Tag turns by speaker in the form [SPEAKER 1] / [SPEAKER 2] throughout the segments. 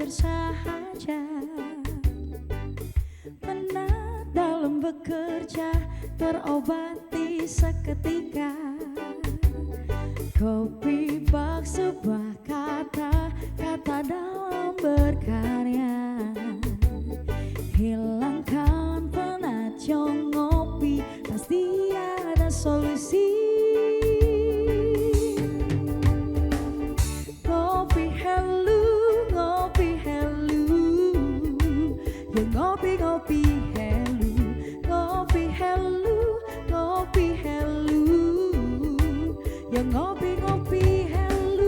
[SPEAKER 1] bersahaja, penat dalam bekerja, terobati seketika. Kopi bak sebuah kata, kata dalam berkarya. Hilangkan penat, jom ngopi, pasti ada solusi. Ngopi hello, ngopi hello, ya ngopi hello, ngopi hello, ngopi hello, ya ngopi hello.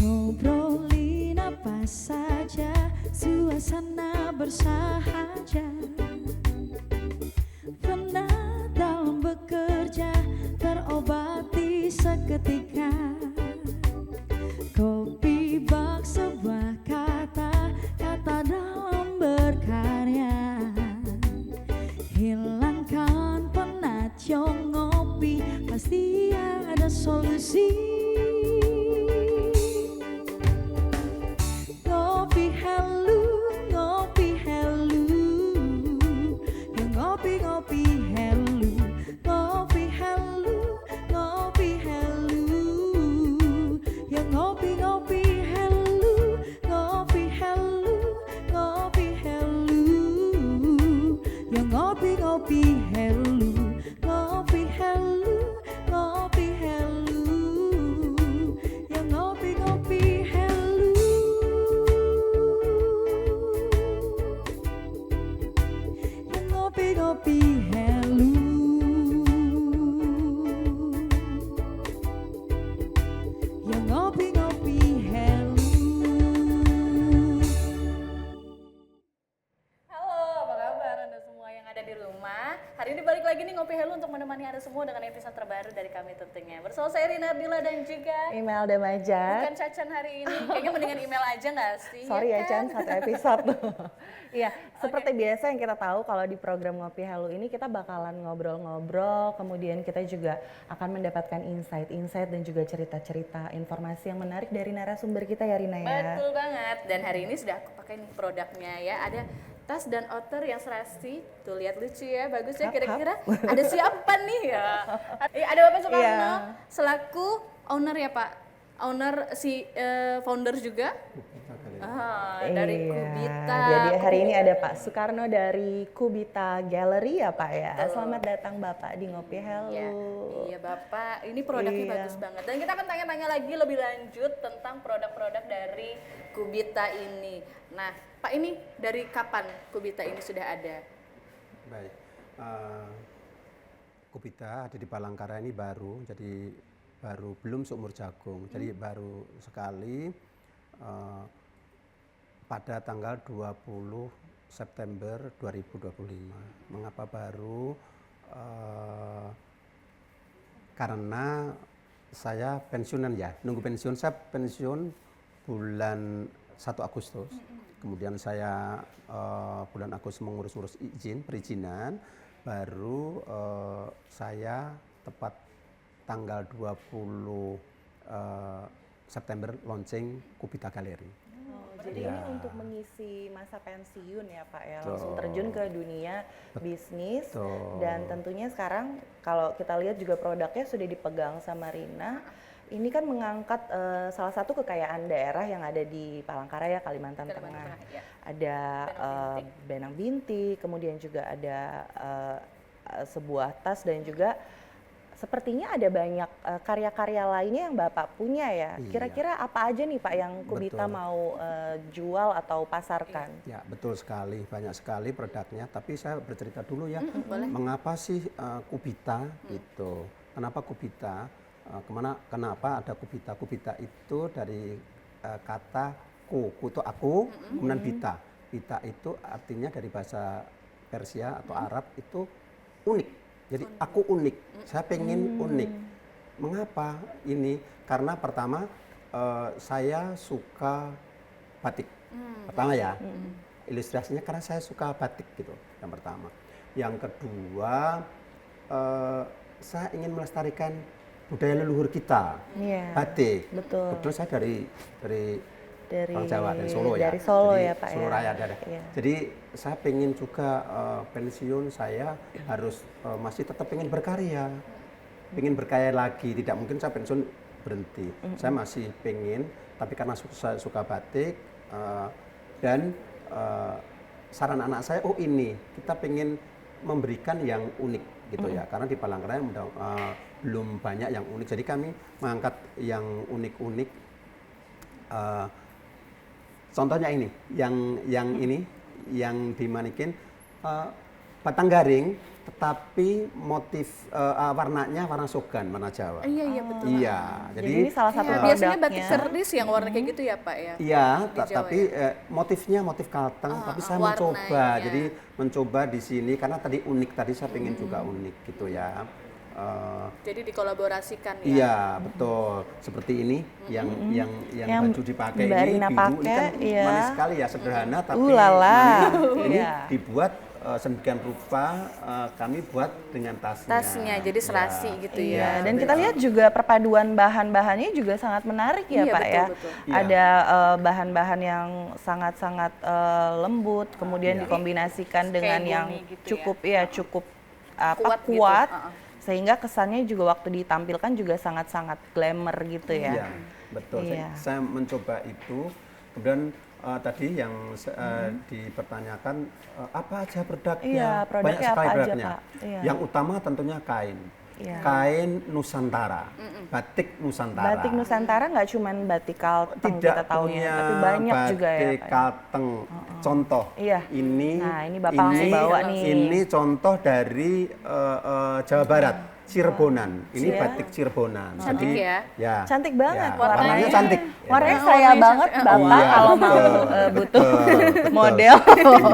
[SPEAKER 1] Ngobrolin apa saja, suasana bersahaja. Penat dalam bekerja, terobati seketika. Kopi bak sebuah kata, kata dalam berkarya. Hilangkan penat, jom ngopi, pasti ada solusi. Ngopi hello, ngopi hello, ya ngopi hello, ngopi hello, ngopi hello, ya ngopi hello, ngopi hello, ngopi hello, ya ngopi hello, ngopi hello, ngopi hello, ya ngopi hello. Yang ngopi hello, yang ngopi hello.
[SPEAKER 2] Halo, apa kabar Anda semua yang ada di rumah? Hari ini balik lagi nih Ngopi Hello untuk menemani Anda semua dengan episode terbaru dari kami tentunya. Bersama saya Rina Ardila dan juga
[SPEAKER 3] Imelda Majak.
[SPEAKER 2] bukan Cacan hari ini. Kayaknya mendingan email aja nggak sih?
[SPEAKER 3] Sorry ya
[SPEAKER 2] kan?
[SPEAKER 3] Chan, satu episode. Iya, seperti biasa yang kita tahu kalau di program Ngopi Hello ini kita bakalan ngobrol-ngobrol, kemudian kita juga akan mendapatkan insight-insight dan juga cerita-cerita informasi yang menarik dari narasumber kita ya Rina ya.
[SPEAKER 2] Betul banget. Dan hari ini sudah aku pakai nih produknya ya. Ada tas dan outer yang serasi. Tuh lihat lucu ya, bagus ya. Kira-kira ada siapa nih ya? Ada Bapak Soekarno
[SPEAKER 3] Iya.
[SPEAKER 2] selaku owner ya Pak. Owner si founder juga. Dari
[SPEAKER 3] Iya,
[SPEAKER 2] Kubita.
[SPEAKER 3] jadi hari ini ada Pak Soekarno dari Kubita Gallery ya Pak ya.
[SPEAKER 2] Betul.
[SPEAKER 3] Selamat datang Bapak di Ngopi Hello.
[SPEAKER 2] Iya Bapak, ini produknya
[SPEAKER 3] Iya.
[SPEAKER 2] bagus banget. Dan kita akan tanya-tanya lagi lebih lanjut tentang produk-produk dari Kubita ini. Nah Pak, ini dari kapan Kubita ini sudah ada?
[SPEAKER 4] Baik, Kubita ada di Palangkaraya ini baru, jadi baru belum seumur jagung, jadi baru sekali pada tanggal 20 September 2025. Mengapa baru? Karena saya pensiunan ya, nunggu pensiun. Saya pensiun bulan 1 Agustus. Kemudian saya bulan Agustus mengurus-urus perizinan, baru saya tepat tanggal 20 September launching Kubita Gallery.
[SPEAKER 3] Jadi
[SPEAKER 4] Ya.
[SPEAKER 3] ini untuk mengisi masa pensiun ya Pak ya,
[SPEAKER 4] Betul.
[SPEAKER 3] langsung terjun ke dunia bisnis.
[SPEAKER 4] Betul.
[SPEAKER 3] Dan tentunya sekarang kalau kita lihat juga produknya sudah dipegang sama Rina. Ini kan mengangkat salah satu kekayaan daerah yang ada di Palangkaraya, Kalimantan Tengah.
[SPEAKER 2] ya.
[SPEAKER 3] Ada benang bintik, kemudian juga ada sebuah tas dan juga sepertinya ada banyak karya-karya lainnya yang Bapak punya ya.
[SPEAKER 4] Iya.
[SPEAKER 3] Kira-kira apa aja nih Pak yang Kubita
[SPEAKER 4] Betul.
[SPEAKER 3] mau jual atau pasarkan?
[SPEAKER 4] Ya, betul sekali, banyak sekali produknya. Tapi saya bercerita dulu ya,
[SPEAKER 2] boleh.
[SPEAKER 4] mengapa sih Kubita gitu? Kenapa Kubita? Kenapa ada Kubita? Kubita itu dari kata ku itu aku, kemudian bita. Bita itu artinya dari bahasa Persia atau Arab itu unik. Jadi aku unik, saya pengen unik. Mengapa ini? Karena pertama saya suka batik. Pertama ya, ilustrasinya karena saya suka batik gitu, yang pertama. Yang kedua, saya ingin melestarikan budaya leluhur kita,
[SPEAKER 3] Iya,
[SPEAKER 4] batik.
[SPEAKER 3] betul.
[SPEAKER 4] Kebetulan saya dari orang Jawa, dari Solo ya.
[SPEAKER 3] Dari Solo
[SPEAKER 4] Jadi,
[SPEAKER 3] ya Pak
[SPEAKER 4] Solo
[SPEAKER 3] ya.
[SPEAKER 4] Raya ada.
[SPEAKER 3] Iya.
[SPEAKER 4] Jadi saya pengen juga pensiun saya harus masih tetap pengen berkarya, pengen berkarya lagi. Tidak mungkin saya pensiun berhenti. Saya masih pengen, tapi karena saya suka batik dan saran anak saya, oh ini kita pengen memberikan yang unik gitu ya. Karena di Palangkaraya belum banyak yang unik. Jadi kami mengangkat yang unik-unik. Contohnya ini, yang ini, yang dimanikin batang garing, tetapi motif warnanya warna sogan, warna Jawa.
[SPEAKER 2] Iya betul.
[SPEAKER 4] Iya,
[SPEAKER 3] Jadi ini salah satu
[SPEAKER 2] Iya,
[SPEAKER 3] produknya.
[SPEAKER 2] biasanya batik keris yang warna kayak gitu ya Pak ya.
[SPEAKER 4] Iya,
[SPEAKER 2] Di Jawa
[SPEAKER 4] tapi motifnya motif kalteng, tapi saya mencoba,
[SPEAKER 2] warnanya.
[SPEAKER 4] jadi mencoba di sini karena tadi unik, tadi saya pengen juga unik gitu ya.
[SPEAKER 2] Jadi dikolaborasikan ya.
[SPEAKER 4] Iya betul, seperti ini yang
[SPEAKER 3] Yang
[SPEAKER 4] baju dipakai
[SPEAKER 3] Mbak
[SPEAKER 4] ini
[SPEAKER 3] Rina
[SPEAKER 4] biru, ini
[SPEAKER 3] pakai,
[SPEAKER 4] kan
[SPEAKER 3] iya.
[SPEAKER 4] manis sekali ya, sederhana tapi
[SPEAKER 3] Lala.
[SPEAKER 4] manis. Ini
[SPEAKER 3] Iya.
[SPEAKER 4] dibuat sedemikian rupa, kami buat dengan tasnya.
[SPEAKER 2] Tasnya jadi serasi
[SPEAKER 4] Iya.
[SPEAKER 2] gitu
[SPEAKER 3] Iya,
[SPEAKER 2] ya.
[SPEAKER 3] dan kita lihat juga perpaduan bahan-bahannya juga sangat menarik ya
[SPEAKER 2] Iya,
[SPEAKER 3] Pak
[SPEAKER 2] betul,
[SPEAKER 3] ya.
[SPEAKER 2] betul.
[SPEAKER 4] Iya.
[SPEAKER 3] Ada bahan-bahan yang sangat-sangat lembut, kemudian
[SPEAKER 4] Iya.
[SPEAKER 3] dikombinasikan dengan
[SPEAKER 2] Kayak
[SPEAKER 3] yang
[SPEAKER 2] goni gitu
[SPEAKER 3] cukup cukup
[SPEAKER 2] Kuat gitu.
[SPEAKER 3] kuat,
[SPEAKER 2] Heeh.
[SPEAKER 3] sehingga kesannya juga waktu ditampilkan juga sangat-sangat glamour gitu ya.
[SPEAKER 4] Iya, betul.
[SPEAKER 3] Iya.
[SPEAKER 4] Saya mencoba itu. Kemudian tadi yang dipertanyakan apa aja produknya?
[SPEAKER 3] Iya, produknya
[SPEAKER 4] Banyak sekali
[SPEAKER 3] apa aja,
[SPEAKER 4] produknya.
[SPEAKER 3] Pak? Iya.
[SPEAKER 4] Yang utama tentunya kain.
[SPEAKER 3] Iya.
[SPEAKER 4] Kain Nusantara, batik Nusantara.
[SPEAKER 3] Batik Nusantara nggak cuma batik kalteng
[SPEAKER 4] Tidak
[SPEAKER 3] kita taunya,
[SPEAKER 4] punya
[SPEAKER 3] tapi banyak juga ya
[SPEAKER 4] batik
[SPEAKER 3] Pak ya.
[SPEAKER 4] kalteng. Contoh,
[SPEAKER 3] Iya.
[SPEAKER 4] ini,
[SPEAKER 3] Nah, ini Bapak langsung bawa nih.
[SPEAKER 4] Ini contoh dari Jawa Barat, Cirebonan. Ini
[SPEAKER 3] Iya.
[SPEAKER 4] batik Cirebonan.
[SPEAKER 2] Cantik ya.
[SPEAKER 4] Ya.
[SPEAKER 3] Cantik banget
[SPEAKER 4] Ya,
[SPEAKER 3] warnanya.
[SPEAKER 4] warnanya cantik.
[SPEAKER 3] Warnanya
[SPEAKER 2] Ya.
[SPEAKER 3] saya
[SPEAKER 2] Warnanya
[SPEAKER 3] banget
[SPEAKER 2] cantik.
[SPEAKER 3] Bapak
[SPEAKER 4] Iya,
[SPEAKER 3] kalau mau
[SPEAKER 4] betul,
[SPEAKER 3] butuh
[SPEAKER 4] betul.
[SPEAKER 3] model.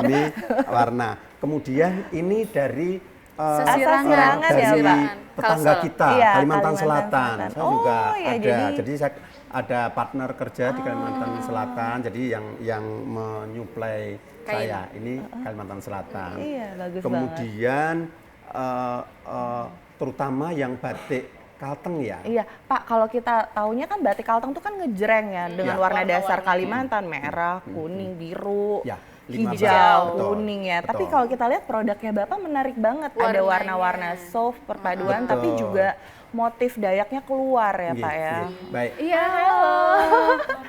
[SPEAKER 4] Ini warna. Kemudian ini dari
[SPEAKER 2] Sesirangan
[SPEAKER 3] ya,
[SPEAKER 4] dari
[SPEAKER 3] Pak.
[SPEAKER 4] tetangga
[SPEAKER 2] Kalsel.
[SPEAKER 4] kita,
[SPEAKER 3] Iya,
[SPEAKER 4] Kalimantan Selatan.
[SPEAKER 3] Selatan.
[SPEAKER 4] Saya
[SPEAKER 3] Oh,
[SPEAKER 4] juga
[SPEAKER 3] iya,
[SPEAKER 4] ada.
[SPEAKER 3] jadi-
[SPEAKER 4] Jadi saya ada partner kerja di Kalimantan Selatan. Jadi yang menyuplai
[SPEAKER 2] Kain.
[SPEAKER 4] saya ini Kalimantan Selatan.
[SPEAKER 3] Iya, bagus
[SPEAKER 4] Kemudian terutama yang batik kalteng ya.
[SPEAKER 3] Iya, Pak, kalau kita taunya kan batik kalteng tuh kan ngejreng ya dengan
[SPEAKER 4] Iya.
[SPEAKER 3] warna dasar Kalimantan, merah, kuning, biru,
[SPEAKER 4] Ya, 15,
[SPEAKER 3] hijau,
[SPEAKER 4] betul,
[SPEAKER 3] kuning ya.
[SPEAKER 4] betul.
[SPEAKER 3] Tapi kalau kita lihat produknya Bapak menarik banget, ada
[SPEAKER 2] Warnanya.
[SPEAKER 3] warna-warna soft perpaduan,
[SPEAKER 4] Betul.
[SPEAKER 3] tapi juga motif Dayaknya keluar ya
[SPEAKER 4] Nggih,
[SPEAKER 3] Pak ya.
[SPEAKER 4] nggih. Baik.
[SPEAKER 2] Iya.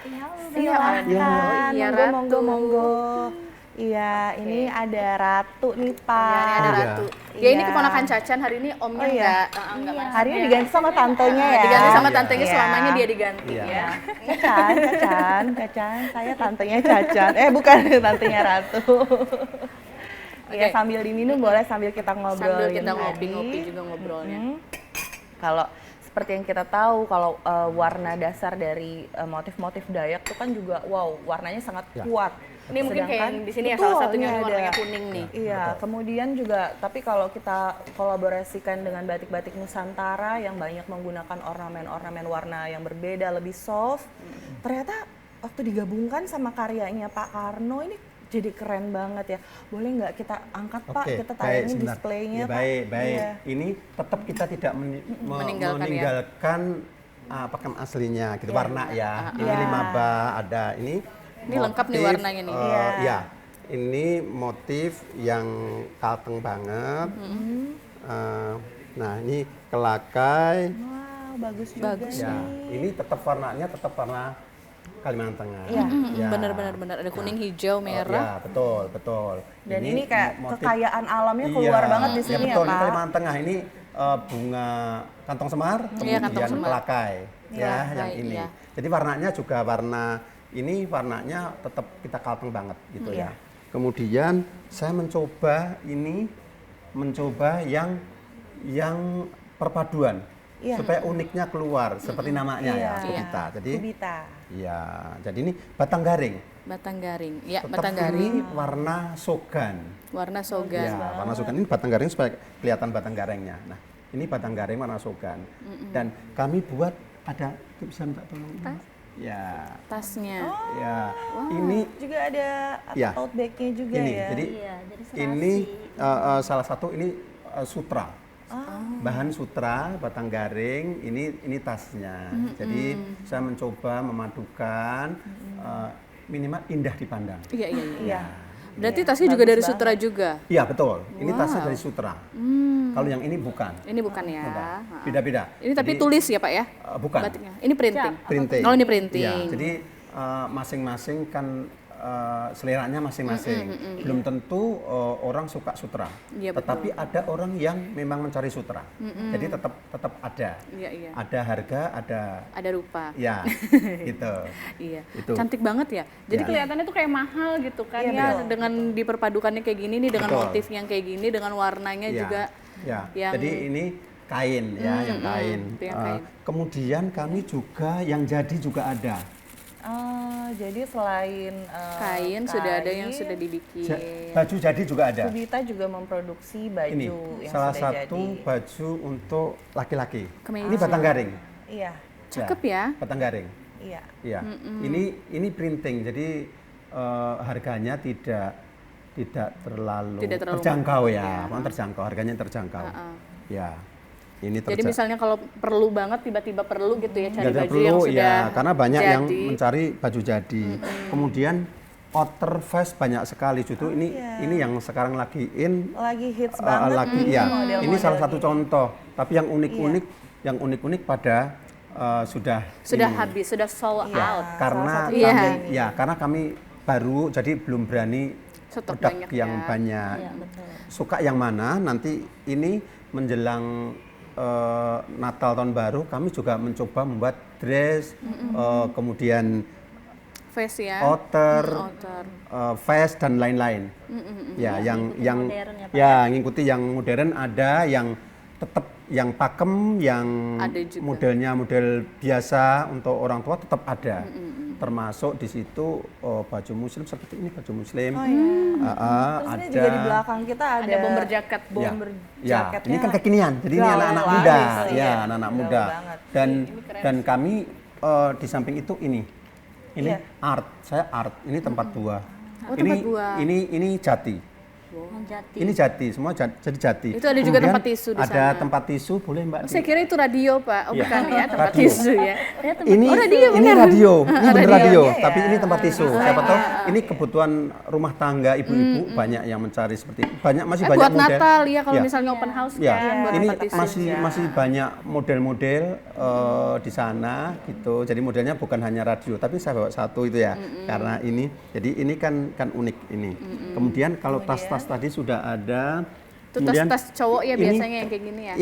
[SPEAKER 2] Iya,
[SPEAKER 3] Silakan,
[SPEAKER 2] Iya,
[SPEAKER 3] monggo,
[SPEAKER 2] Ratu.
[SPEAKER 3] monggo, monggo. Iya, ini ada Ratu nih Pak.
[SPEAKER 2] Ya, ini ada
[SPEAKER 4] Iya.
[SPEAKER 2] Ratu. Ya ini
[SPEAKER 3] Iya.
[SPEAKER 2] keponakan Cacan, hari ini omnya
[SPEAKER 3] Oh, iya.
[SPEAKER 2] enggak masuk.
[SPEAKER 3] Hari ini diganti sama tantenya ya.
[SPEAKER 2] Diganti sama
[SPEAKER 4] Iya.
[SPEAKER 2] tantenya,
[SPEAKER 3] Iya.
[SPEAKER 2] selamanya dia diganti
[SPEAKER 4] Iya.
[SPEAKER 2] ya.
[SPEAKER 3] Cacan, saya tantenya Cacan. Bukan tantenya Ratu. Iya,
[SPEAKER 2] Oke.
[SPEAKER 3] sambil diminum boleh sambil kita ngobrol.
[SPEAKER 2] Sambil kita ngopi-ngopi juga ngobrolnya.
[SPEAKER 3] Kalau seperti yang kita tahu, kalau warna dasar dari motif-motif Dayak itu kan juga, wow, warnanya sangat
[SPEAKER 4] Ya.
[SPEAKER 3] kuat.
[SPEAKER 2] Ini mungkin kayak
[SPEAKER 3] Sedangkan-
[SPEAKER 2] yang di sini ya,
[SPEAKER 3] Betul,
[SPEAKER 2] salah satunya
[SPEAKER 3] ini
[SPEAKER 2] ini
[SPEAKER 3] ada.
[SPEAKER 2] warnanya kuning nih.
[SPEAKER 3] Iya, kemudian juga, tapi kalau kita kolaborasikan dengan batik-batik Nusantara yang banyak menggunakan ornamen-ornamen warna yang berbeda, lebih soft, ternyata waktu digabungkan sama karyanya Pak Karno ini jadi keren banget ya. Boleh nggak kita angkat Pak,
[SPEAKER 4] Oke,
[SPEAKER 3] kita
[SPEAKER 4] baik,
[SPEAKER 3] tayangin
[SPEAKER 4] sebentar.
[SPEAKER 3] displaynya
[SPEAKER 4] Ya,
[SPEAKER 3] Pak?
[SPEAKER 4] baik, baik.
[SPEAKER 3] Iya.
[SPEAKER 4] Ini tetap kita tidak
[SPEAKER 2] Meninggalkan ya.
[SPEAKER 4] meninggalkan pakem aslinya gitu,
[SPEAKER 3] Iya.
[SPEAKER 4] warna ya. Ini
[SPEAKER 3] Iya.
[SPEAKER 4] 5 ada ini.
[SPEAKER 2] Ini lengkap nih warnanya nih.
[SPEAKER 3] Iya.
[SPEAKER 4] Ya, ini motif yang kalteng banget. Nah, ini kelakai.
[SPEAKER 3] Wow, bagus juga
[SPEAKER 2] Bagus.
[SPEAKER 4] Ya,
[SPEAKER 3] nih.
[SPEAKER 4] ini tetap warnanya tetap warna Kalimantan Tengah.
[SPEAKER 3] Iya.
[SPEAKER 4] Ya.
[SPEAKER 2] Benar-benar ada kuning, hijau, merah.
[SPEAKER 4] Ya, betul, betul.
[SPEAKER 3] Dan ini kayak
[SPEAKER 4] motif-
[SPEAKER 3] kekayaan alamnya keluar
[SPEAKER 4] Iya,
[SPEAKER 3] banget di sini ya
[SPEAKER 4] betul. Ini
[SPEAKER 3] Pak.
[SPEAKER 4] Kalimantan Tengah ini bunga kantong semar,
[SPEAKER 2] Iya, kantong
[SPEAKER 4] kemudian
[SPEAKER 2] semar.
[SPEAKER 4] kelakai, ya, yang
[SPEAKER 2] Kelakai,
[SPEAKER 4] ini.
[SPEAKER 2] iya.
[SPEAKER 4] Jadi warnanya juga warnanya tetap kita kalteng banget gitu
[SPEAKER 3] Iya.
[SPEAKER 4] ya. Kemudian saya mencoba yang perpaduan
[SPEAKER 3] Iya.
[SPEAKER 4] supaya uniknya keluar seperti namanya ya,
[SPEAKER 3] Iya.
[SPEAKER 4] kubita. Jadi
[SPEAKER 3] Kubita.
[SPEAKER 4] ya, jadi ini batang garing.
[SPEAKER 2] Batang garing. Ya,
[SPEAKER 4] Tetap
[SPEAKER 2] batang
[SPEAKER 4] ini
[SPEAKER 2] garing.
[SPEAKER 4] warna sogan.
[SPEAKER 2] Warna sogan.
[SPEAKER 4] Ya, warna sogan ini batang garing supaya kelihatan batang garingnya. Nah, ini batang garing warna sogan. Dan kami buat ada, bisa minta tolong? Ya,
[SPEAKER 2] tasnya.
[SPEAKER 4] ya. Ini
[SPEAKER 3] Juga ada
[SPEAKER 4] Ya.
[SPEAKER 3] tote bag-nya juga
[SPEAKER 4] ini.
[SPEAKER 3] ya.
[SPEAKER 4] Jadi
[SPEAKER 5] Iya, jadi serasi.
[SPEAKER 4] ini salah satu ini sutra. Bahan sutra batang garing, ini tasnya. Jadi saya mencoba memadukan minimal indah dipandang.
[SPEAKER 2] Iya, iya, iya.
[SPEAKER 3] Iya.
[SPEAKER 2] Berarti tasnya juga dari sutra juga.
[SPEAKER 4] Iya betul. Ini tasnya dari sutra. Kalau yang ini bukan.
[SPEAKER 2] Ini bukan ya.
[SPEAKER 4] Bukan.
[SPEAKER 2] Ha.
[SPEAKER 4] Beda-beda.
[SPEAKER 2] Ini tapi
[SPEAKER 4] Jadi,
[SPEAKER 2] tulis ya Pak ya?
[SPEAKER 4] bukan.
[SPEAKER 2] Batiknya. Ini printing.
[SPEAKER 4] Printing.
[SPEAKER 2] Oh, ini printing.
[SPEAKER 4] Iya, jadi masing-masing kan seleranya masing-masing. Belum tentu orang suka sutra.
[SPEAKER 2] Iya,
[SPEAKER 4] Tetapi ada orang yang memang mencari sutra. Jadi tetap ada.
[SPEAKER 2] Iya, iya.
[SPEAKER 4] Ada harga,
[SPEAKER 2] Ada rupa.
[SPEAKER 4] ya gitu.
[SPEAKER 2] Iya.
[SPEAKER 4] Itu.
[SPEAKER 2] Cantik banget ya. Jadi
[SPEAKER 4] Ya.
[SPEAKER 2] kelihatannya tuh kayak mahal gitu kan
[SPEAKER 3] Iya,
[SPEAKER 2] ya
[SPEAKER 3] betul.
[SPEAKER 2] dengan diperpadukannya kayak gini nih dengan
[SPEAKER 4] Betul.
[SPEAKER 2] motif yang kayak gini dengan warnanya
[SPEAKER 4] Ya,
[SPEAKER 2] juga.
[SPEAKER 4] ya.
[SPEAKER 2] yang-
[SPEAKER 4] Jadi ini kain ya, yang kain.
[SPEAKER 2] itu yang kain.
[SPEAKER 4] Kemudian kami juga yang jadi juga ada.
[SPEAKER 3] Jadi selain
[SPEAKER 2] Kain sudah ada yang sudah dibikin.
[SPEAKER 4] Baju jadi juga ada.
[SPEAKER 3] Subita juga memproduksi baju
[SPEAKER 4] Ini
[SPEAKER 3] yang
[SPEAKER 4] salah
[SPEAKER 3] sudah
[SPEAKER 4] satu
[SPEAKER 3] jadi.
[SPEAKER 4] baju untuk laki-laki.
[SPEAKER 2] Kemeja.
[SPEAKER 4] Ini batang garing.
[SPEAKER 3] Iya,
[SPEAKER 2] Cakep ya.
[SPEAKER 4] Batang garing.
[SPEAKER 3] iya.
[SPEAKER 4] Iya. Ini printing. Jadi harganya tidak terlalu
[SPEAKER 2] Tidak terlalu
[SPEAKER 4] terjangkau
[SPEAKER 2] mahal,
[SPEAKER 4] ya.
[SPEAKER 2] ya.
[SPEAKER 4] Memang terjangkau, harganya terjangkau. Ya. Ini
[SPEAKER 2] Jadi misalnya kalau perlu banget tiba-tiba perlu gitu ya cari
[SPEAKER 4] Nggak
[SPEAKER 2] baju yang
[SPEAKER 4] perlu,
[SPEAKER 2] sudah
[SPEAKER 4] ya, karena banyak yang
[SPEAKER 2] jadi.
[SPEAKER 4] mencari baju jadi. Kemudian outer vest banyak sekali justru ini yang sekarang lagi in
[SPEAKER 3] Lagi hits banget.
[SPEAKER 4] lagi ya.
[SPEAKER 3] model-model
[SPEAKER 4] Ini salah satu
[SPEAKER 3] ini.
[SPEAKER 4] contoh. Tapi yang unik-unik yang unik-unik pada sudah
[SPEAKER 2] Sudah
[SPEAKER 4] ini.
[SPEAKER 2] habis, sudah sold
[SPEAKER 3] Iya.
[SPEAKER 2] out.
[SPEAKER 4] Karena
[SPEAKER 3] satu
[SPEAKER 2] Iya.
[SPEAKER 4] kami ya karena kami baru jadi belum berani
[SPEAKER 2] Stok
[SPEAKER 4] produk
[SPEAKER 2] banyak
[SPEAKER 4] yang
[SPEAKER 2] ya.
[SPEAKER 4] banyak.
[SPEAKER 5] Iya, betul.
[SPEAKER 4] Suka yang mana nanti ini menjelang Natal tahun baru kami juga mencoba membuat dress kemudian
[SPEAKER 2] Face ya.
[SPEAKER 4] outer,
[SPEAKER 2] Outer.
[SPEAKER 4] vest dan lain-lain. Ya, yang
[SPEAKER 5] modern ya, Pak.
[SPEAKER 4] ya ngikuti yang modern ada yang tetap yang pakem, yang
[SPEAKER 2] Ada juga.
[SPEAKER 4] modelnya model biasa untuk orang tua tetap ada. Termasuk di situ baju muslim seperti ini baju muslim.
[SPEAKER 3] Oh, iya.
[SPEAKER 4] Ada.
[SPEAKER 3] Terus ini juga di belakang kita ada
[SPEAKER 2] bomber jacket.
[SPEAKER 4] Ya,
[SPEAKER 3] bomber
[SPEAKER 4] ya,
[SPEAKER 3] jaketnya.
[SPEAKER 4] ini kan kekinian. Jadi ini
[SPEAKER 3] gaul
[SPEAKER 4] anak-anak
[SPEAKER 3] banget
[SPEAKER 4] muda,
[SPEAKER 3] gitu
[SPEAKER 4] ya,
[SPEAKER 3] ya.
[SPEAKER 4] anak-anak
[SPEAKER 3] Gaul
[SPEAKER 4] muda.
[SPEAKER 3] banget.
[SPEAKER 4] Dan kami di samping itu ini
[SPEAKER 3] Iya.
[SPEAKER 4] art. Saya art. Ini tempat buah.
[SPEAKER 2] Oh,
[SPEAKER 4] ini
[SPEAKER 2] tempat buah.
[SPEAKER 4] ini jati.
[SPEAKER 5] Menjati.
[SPEAKER 4] Ini jati, semua jadi jati.
[SPEAKER 2] Itu ada juga
[SPEAKER 4] Kemudian
[SPEAKER 2] tempat tisu di
[SPEAKER 4] Ada
[SPEAKER 2] sana.
[SPEAKER 4] tempat tisu, boleh Mbak.
[SPEAKER 2] Saya kira itu radio Pak. Oh
[SPEAKER 4] Iya.
[SPEAKER 2] bukan ya, tempat
[SPEAKER 4] Radio.
[SPEAKER 2] tisu ya.
[SPEAKER 4] Ini
[SPEAKER 2] radio,
[SPEAKER 4] ini
[SPEAKER 2] benar.
[SPEAKER 4] radio, ini bener radio,
[SPEAKER 3] Radionya ya.
[SPEAKER 4] tapi ini tempat tisu. Siapa tahu ini kebutuhan rumah tangga ibu-ibu banyak yang mencari seperti masih banyak
[SPEAKER 2] Buat
[SPEAKER 4] model.
[SPEAKER 2] Natal ya kalau
[SPEAKER 4] Ya.
[SPEAKER 2] misalnya open house
[SPEAKER 4] Ya,
[SPEAKER 2] kan buat
[SPEAKER 4] ini
[SPEAKER 2] tempat tisu.
[SPEAKER 4] masih banyak model-model di sana gitu. Jadi modelnya bukan hanya radio, tapi saya bawa satu itu ya, karena ini. Jadi ini kan unik ini. Kemudian kalau tas-tas tadi sudah ada.
[SPEAKER 2] Itu
[SPEAKER 4] Kemudian
[SPEAKER 2] tas-tas cowok ya
[SPEAKER 4] ini-
[SPEAKER 2] biasanya yang kayak gini ya.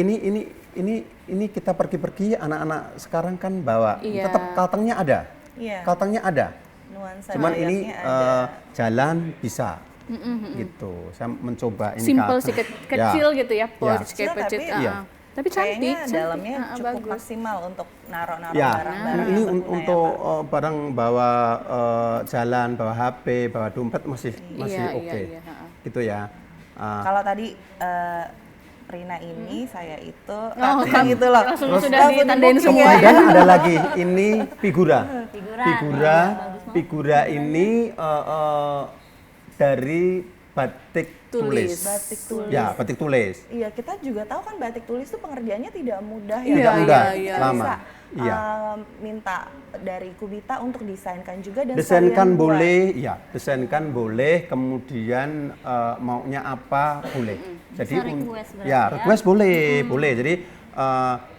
[SPEAKER 4] Ini kita pergi-pergi anak-anak sekarang kan bawa,
[SPEAKER 2] Iya.
[SPEAKER 4] tetap kaltengnya ada.
[SPEAKER 3] Iya.
[SPEAKER 4] Kaltengnya ada.
[SPEAKER 3] Nuansa
[SPEAKER 4] Cuman ini
[SPEAKER 3] banyaknya ada.
[SPEAKER 4] jalan bisa. Gitu. Saya mencoba ini
[SPEAKER 2] Simple
[SPEAKER 4] kalteng.
[SPEAKER 2] sih kecil gitu ya, pouch
[SPEAKER 3] Kecil
[SPEAKER 2] kayak pecet.
[SPEAKER 3] tapi-
[SPEAKER 4] Iya.
[SPEAKER 2] Tapi cantik,
[SPEAKER 3] Kayaknya
[SPEAKER 2] cantik.
[SPEAKER 3] dalamnya
[SPEAKER 2] Ah,
[SPEAKER 3] cukup
[SPEAKER 2] bagus.
[SPEAKER 3] maksimal untuk naruh-naruh
[SPEAKER 4] Ya,
[SPEAKER 3] barang-barang
[SPEAKER 4] ini
[SPEAKER 3] yang berguna ya,
[SPEAKER 4] untuk
[SPEAKER 3] Pak.
[SPEAKER 4] barang bawa jalan, bawa HP, bawa dompet masih
[SPEAKER 2] Iya,
[SPEAKER 4] oke.
[SPEAKER 2] iya, ha.
[SPEAKER 4] Gitu ya.
[SPEAKER 3] Kalau tadi Rina ini, saya itu,
[SPEAKER 2] Oh,
[SPEAKER 3] kan gitu loh.
[SPEAKER 2] langsung
[SPEAKER 3] Terus
[SPEAKER 2] sudah
[SPEAKER 3] langsung
[SPEAKER 2] ditandain
[SPEAKER 3] di-booking
[SPEAKER 2] semua.
[SPEAKER 3] ya.
[SPEAKER 4] Kemudian ada lagi ini figura.
[SPEAKER 5] Figura.
[SPEAKER 4] Figura ini dari batik
[SPEAKER 2] Tulis.
[SPEAKER 4] tulis.
[SPEAKER 3] Batik tulis.
[SPEAKER 4] Ya, batik tulis.
[SPEAKER 3] Iya, kita juga tahu kan batik tulis itu pengerjaannya tidak mudah ya.
[SPEAKER 2] Iya,
[SPEAKER 4] Tidak mudah,
[SPEAKER 2] iya,
[SPEAKER 3] Kita
[SPEAKER 4] lama.
[SPEAKER 3] bisa
[SPEAKER 4] Iya.
[SPEAKER 3] minta dari Kubita untuk desainkan juga dan
[SPEAKER 4] Desainkan
[SPEAKER 3] sekalian buat.
[SPEAKER 4] boleh, ya, desainkan boleh, kemudian maunya apa boleh. Jadi
[SPEAKER 5] Bisa request berarti
[SPEAKER 4] ya,
[SPEAKER 5] ya?
[SPEAKER 4] request boleh, boleh. Jadi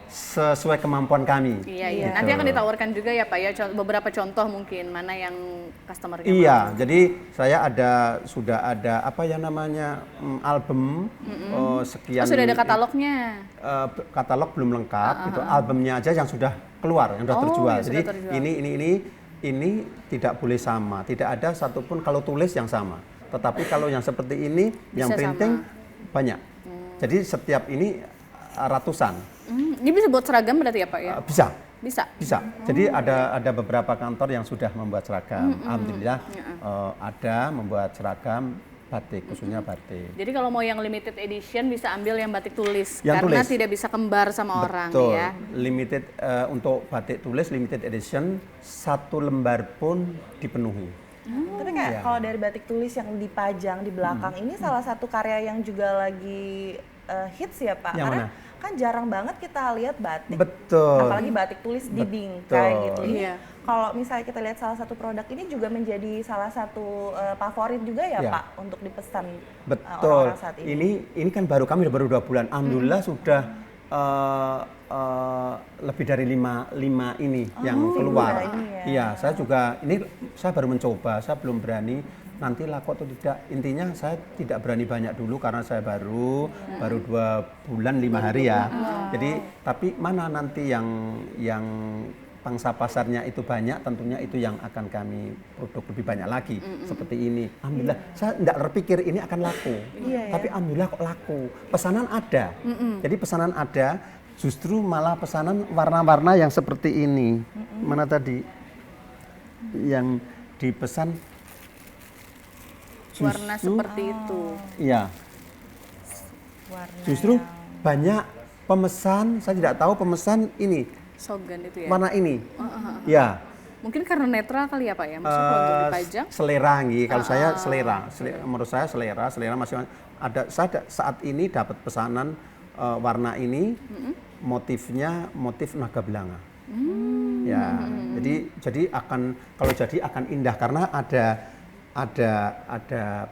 [SPEAKER 4] sesuai kemampuan kami.
[SPEAKER 2] Iya, iya.
[SPEAKER 4] Gitu.
[SPEAKER 2] Nanti akan ditawarkan juga ya Pak ya beberapa contoh mungkin mana yang customer
[SPEAKER 4] Iya, jadi saya sudah ada apa ya namanya album sekian.
[SPEAKER 2] Oh, sudah ada katalognya.
[SPEAKER 4] Katalog belum lengkap, gitu. Albumnya aja yang sudah keluar, yang sudah
[SPEAKER 2] Oh,
[SPEAKER 4] terjual.
[SPEAKER 2] yang
[SPEAKER 4] Jadi
[SPEAKER 2] sudah terjual.
[SPEAKER 4] ini tidak boleh sama, tidak ada satupun kalau tulis yang sama. Tetapi kalau yang seperti ini, yang
[SPEAKER 2] Bisa
[SPEAKER 4] printing
[SPEAKER 2] sama.
[SPEAKER 4] banyak. Jadi setiap ini ratusan.
[SPEAKER 2] Ini bisa buat seragam berarti ya Pak ya?
[SPEAKER 4] Bisa.
[SPEAKER 2] Bisa.
[SPEAKER 4] Bisa. Jadi ada beberapa kantor yang sudah membuat seragam. Alhamdulillah ada membuat seragam batik, khususnya batik.
[SPEAKER 2] Jadi kalau mau yang limited edition bisa ambil yang batik tulis
[SPEAKER 4] Yang
[SPEAKER 2] karena
[SPEAKER 4] tulis.
[SPEAKER 2] tidak bisa kembar sama orang
[SPEAKER 4] Betul.
[SPEAKER 2] ya.
[SPEAKER 4] Limited untuk batik tulis limited edition 1 lembar pun dipenuhi.
[SPEAKER 3] Tapi kayak kalau dari batik tulis yang dipajang di belakang ini salah satu karya yang juga lagi hits ya Pak.
[SPEAKER 4] Yang
[SPEAKER 3] Karena
[SPEAKER 4] mana?
[SPEAKER 3] kan jarang banget kita lihat batik.
[SPEAKER 4] Betul.
[SPEAKER 3] Apalagi batik tulis di
[SPEAKER 4] Betul.
[SPEAKER 3] bingkai gitu. Ini
[SPEAKER 2] Iya.
[SPEAKER 3] kalau misalnya kita lihat salah satu produk ini juga menjadi salah satu favorit juga ya
[SPEAKER 4] Ya.
[SPEAKER 3] Pak untuk dipesan
[SPEAKER 4] Betul.
[SPEAKER 3] orang-orang saat ini.
[SPEAKER 4] Ini kan baru kami baru 2 bulan. Alhamdulillah sudah lebih dari 5 ini yang keluar.
[SPEAKER 3] ini ya.
[SPEAKER 4] Iya, saya baru mencoba, saya belum berani nanti laku atau tidak. Intinya saya tidak berani banyak dulu karena saya baru 2 bulan 5 hari ya. Jadi tapi mana nanti yang pangsa pasarnya itu banyak, tentunya itu yang akan kami produk lebih banyak lagi seperti ini. Alhamdulillah, saya tidak terpikir ini akan laku, tapi alhamdulillah kok laku. Pesanan ada, jadi pesanan ada. Justru malah pesanan warna-warna yang seperti ini. Mana tadi yang dipesan?
[SPEAKER 2] Warna seperti itu.
[SPEAKER 4] Iya.
[SPEAKER 3] Warna
[SPEAKER 4] Justru banyak pemesan, saya tidak tahu pemesan ini
[SPEAKER 2] Sogan itu ya.
[SPEAKER 4] warna ini. Ya.
[SPEAKER 2] Mungkin karena netral kali ya Pak ya. Maksudnya kalau untuk dipajang.
[SPEAKER 4] Selera nggih, kalau saya selera. Menurut saya selera masih ada. Saya saat ini dapat pesanan warna ini motifnya motif naga belanga. Ya, jadi akan kalau jadi akan indah karena ada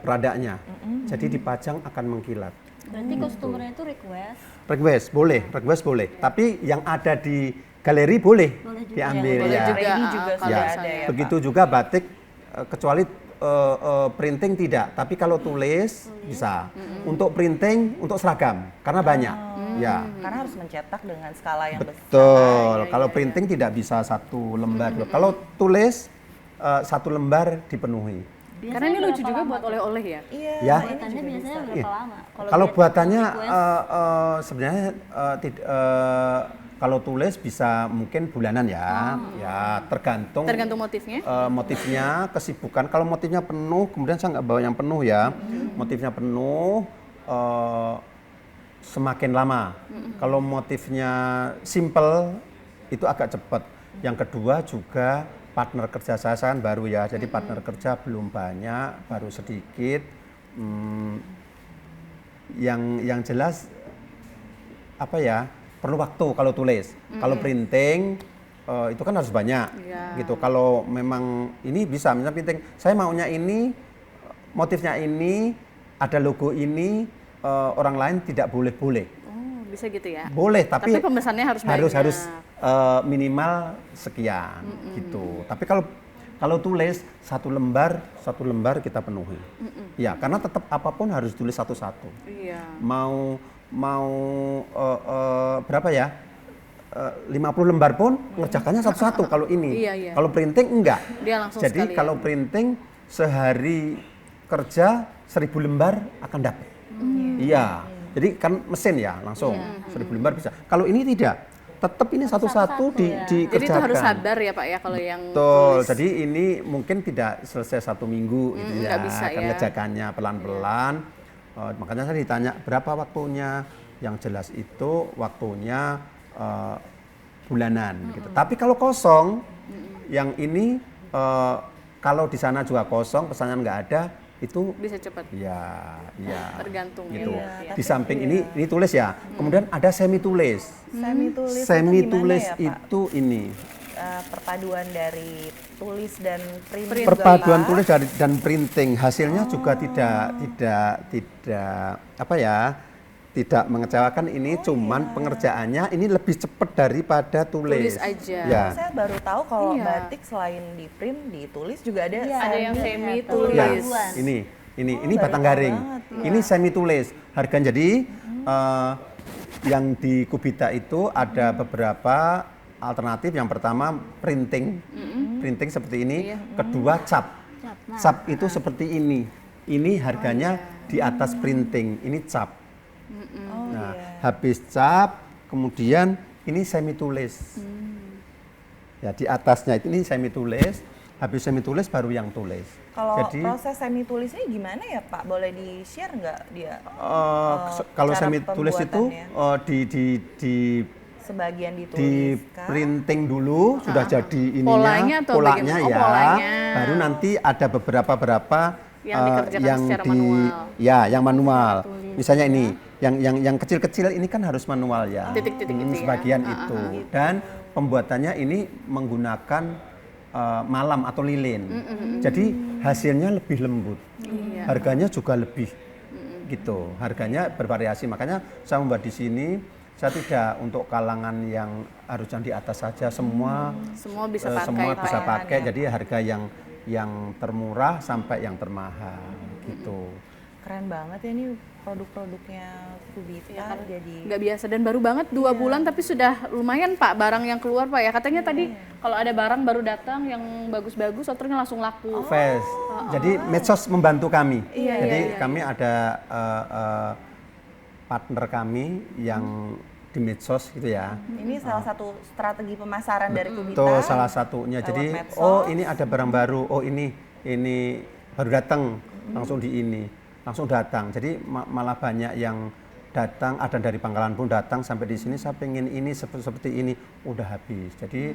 [SPEAKER 4] peradanya. Jadi dipajang akan mengkilat.
[SPEAKER 5] Berarti customer-nya itu request.
[SPEAKER 4] Request boleh. Tapi yang ada di galeri boleh
[SPEAKER 5] Boleh juga.
[SPEAKER 4] diambil
[SPEAKER 2] Boleh
[SPEAKER 4] ya.
[SPEAKER 2] juga.
[SPEAKER 3] Ini juga
[SPEAKER 2] kalau
[SPEAKER 3] sudah
[SPEAKER 2] misalnya.
[SPEAKER 3] ada ya.
[SPEAKER 4] Begitu juga batik kecuali printing tidak, tapi kalau tulis bisa. Untuk printing, untuk seragam karena banyak. Ya.
[SPEAKER 3] Karena harus mencetak dengan skala yang besar.
[SPEAKER 4] Betul. Kalau printing tidak bisa 1 lembar. Kalau tulis 1 lembar dipenuhi.
[SPEAKER 2] Karena ini lucu juga buat oleh-oleh ya.
[SPEAKER 3] Iya.
[SPEAKER 4] Ya.
[SPEAKER 3] ini
[SPEAKER 5] Buatannya
[SPEAKER 3] juga
[SPEAKER 5] biasanya
[SPEAKER 3] bisa.
[SPEAKER 5] berapa lama?
[SPEAKER 4] Kalau
[SPEAKER 5] dia
[SPEAKER 4] buatannya
[SPEAKER 5] request,
[SPEAKER 4] sebenarnya kalau tulis bisa mungkin bulanan ya. Ya tergantung
[SPEAKER 2] Tergantung motifnya.
[SPEAKER 4] motifnya, kesibukan. Kalau motifnya penuh, kemudian saya nggak bawa yang penuh ya. Motifnya penuh, semakin lama. Kalau motifnya simple, itu agak cepat. Yang kedua juga partner kerja saya kan baru ya, jadi partner kerja belum banyak, baru sedikit. Yang jelas apa ya, perlu waktu kalau tulis. Kalau printing itu kan harus banyak, gitu. Kalau memang ini bisa, misalnya printing, saya maunya ini, motifnya ini, ada logo ini, orang lain tidak boleh.
[SPEAKER 2] Oh, bisa gitu ya.
[SPEAKER 4] Boleh, tapi
[SPEAKER 2] pemesannya harus banyak.
[SPEAKER 4] harus minimal sekian, gitu. Tapi kalau tulis 1 lembar kita penuhi. Ya, karena tetap apapun harus tulis satu-satu.
[SPEAKER 2] Iya.
[SPEAKER 4] Mau berapa ya? 50 lembar pun ngerjakannya satu-satu kalau ini.
[SPEAKER 2] Iya.
[SPEAKER 4] Kalau printing enggak.
[SPEAKER 2] Dia langsung
[SPEAKER 4] Jadi
[SPEAKER 2] sekalian.
[SPEAKER 4] kalau printing sehari kerja 1000 lembar akan dapat. Iya. Jadi kan mesin ya langsung 1000 lembar bisa. Kalau ini tidak. Tetap ini satu-satu dikerjakan.
[SPEAKER 2] Jadi itu harus sabar ya Pak ya kalau yang
[SPEAKER 4] Betul.
[SPEAKER 2] tulis.
[SPEAKER 4] Jadi ini mungkin tidak selesai 1 minggu gitu ya.
[SPEAKER 2] nggak bisa
[SPEAKER 4] Akan
[SPEAKER 2] ya.
[SPEAKER 4] ngerjakannya pelan-pelan. Makanya saya ditanya berapa waktunya. Yang jelas itu waktunya bulanan gitu. Tapi kalau kosong, yang ini kalau di sana juga kosong, pesanan nggak ada, itu
[SPEAKER 2] Bisa cepat.
[SPEAKER 4] ya
[SPEAKER 2] Tergantung
[SPEAKER 4] gitu.
[SPEAKER 2] ya.
[SPEAKER 4] Di samping ini tulis ya. Kemudian ada semi tulis.
[SPEAKER 3] Semi tulis
[SPEAKER 4] Semi tulis
[SPEAKER 3] itu gimana ya, Pak?
[SPEAKER 4] itu ini.
[SPEAKER 3] Perpaduan dari tulis dan print.
[SPEAKER 4] Perpaduan
[SPEAKER 3] juga,
[SPEAKER 4] tulis dan printing, hasilnya juga tidak apa ya, tidak mengecewakan. Ini cuman pengerjaannya ini lebih cepat daripada tulis.
[SPEAKER 2] Tulis aja.
[SPEAKER 4] Ya.
[SPEAKER 3] Saya baru tahu kalau
[SPEAKER 2] Iya.
[SPEAKER 3] batik selain di print, ditulis juga ada.
[SPEAKER 5] Iya,
[SPEAKER 2] Ada yang semi
[SPEAKER 5] atau
[SPEAKER 2] tulis.
[SPEAKER 4] Ya,
[SPEAKER 5] ribuan.
[SPEAKER 4] ini
[SPEAKER 3] baru
[SPEAKER 4] batang
[SPEAKER 3] tahu
[SPEAKER 4] garing.
[SPEAKER 3] banget, iya.
[SPEAKER 4] Ini semi tulis. Harganya jadi yang di Kubita itu ada beberapa alternatif. Yang pertama printing, printing seperti ini. Kedua cap.
[SPEAKER 5] Nah,
[SPEAKER 4] Cap itu seperti ini. Ini harganya di atas printing. Ini cap. Nah, habis cap, kemudian ini semi tulis. Ya, di atasnya ini semi tulis. habis semi tulis baru yang tulis.
[SPEAKER 3] Kalau
[SPEAKER 4] Jadi
[SPEAKER 3] proses semi tulisnya gimana ya Pak? Boleh di-share nggak dia?
[SPEAKER 4] kalau
[SPEAKER 3] cara
[SPEAKER 4] semi tulis itu
[SPEAKER 3] pembuatannya?
[SPEAKER 4] di
[SPEAKER 3] Sebagian
[SPEAKER 4] di
[SPEAKER 3] ditulis kah?
[SPEAKER 4] printing dulu sudah jadi ininya
[SPEAKER 2] Polanya atau
[SPEAKER 4] polanya
[SPEAKER 2] bagaimana? Oh,
[SPEAKER 4] ya,
[SPEAKER 2] polanya.
[SPEAKER 4] baru nanti ada beberapa
[SPEAKER 2] Yang dikerjakan secara manual.
[SPEAKER 4] ya yang manual. Misalnya ini yang kecil-kecil ini kan harus manual ya.
[SPEAKER 2] Titik-titik itu ya.
[SPEAKER 4] Sebagian itu dan pembuatannya ini menggunakan malam atau lilin. Jadi hasilnya lebih lembut.
[SPEAKER 2] Iya.
[SPEAKER 4] Harganya juga lebih gitu. Harganya bervariasi. Makanya saya membuat di sini saya tidak untuk kalangan yang harus yang di atas saja, semua
[SPEAKER 2] bisa pakai.
[SPEAKER 4] semua
[SPEAKER 2] Pak,
[SPEAKER 4] bisa
[SPEAKER 2] ya.
[SPEAKER 4] pakai. Jadi harga yang termurah sampai yang termahal gitu.
[SPEAKER 3] Keren banget ya ini produk-produknya Kubita jadi
[SPEAKER 2] Nggak biasa dan baru banget 2 bulan tapi sudah lumayan Pak barang yang keluar Pak ya. Katanya tadi kalau ada barang baru datang yang bagus-bagus outernya langsung laku.
[SPEAKER 4] Fast. Jadi medsos membantu kami. Jadi
[SPEAKER 2] iya.
[SPEAKER 4] kami ada partner kami yang di medsos gitu ya.
[SPEAKER 3] ini salah satu strategi pemasaran dari Kubita.
[SPEAKER 4] Itu salah satunya.
[SPEAKER 3] lewat
[SPEAKER 4] Jadi
[SPEAKER 3] medsos.
[SPEAKER 4] oh ini ada barang baru. Oh ini baru datang langsung di ini. Langsung datang. Jadi malah banyak yang datang, ada dari Pangkalan pun datang sampai di sini saya pengen ini seperti ini udah habis. Jadi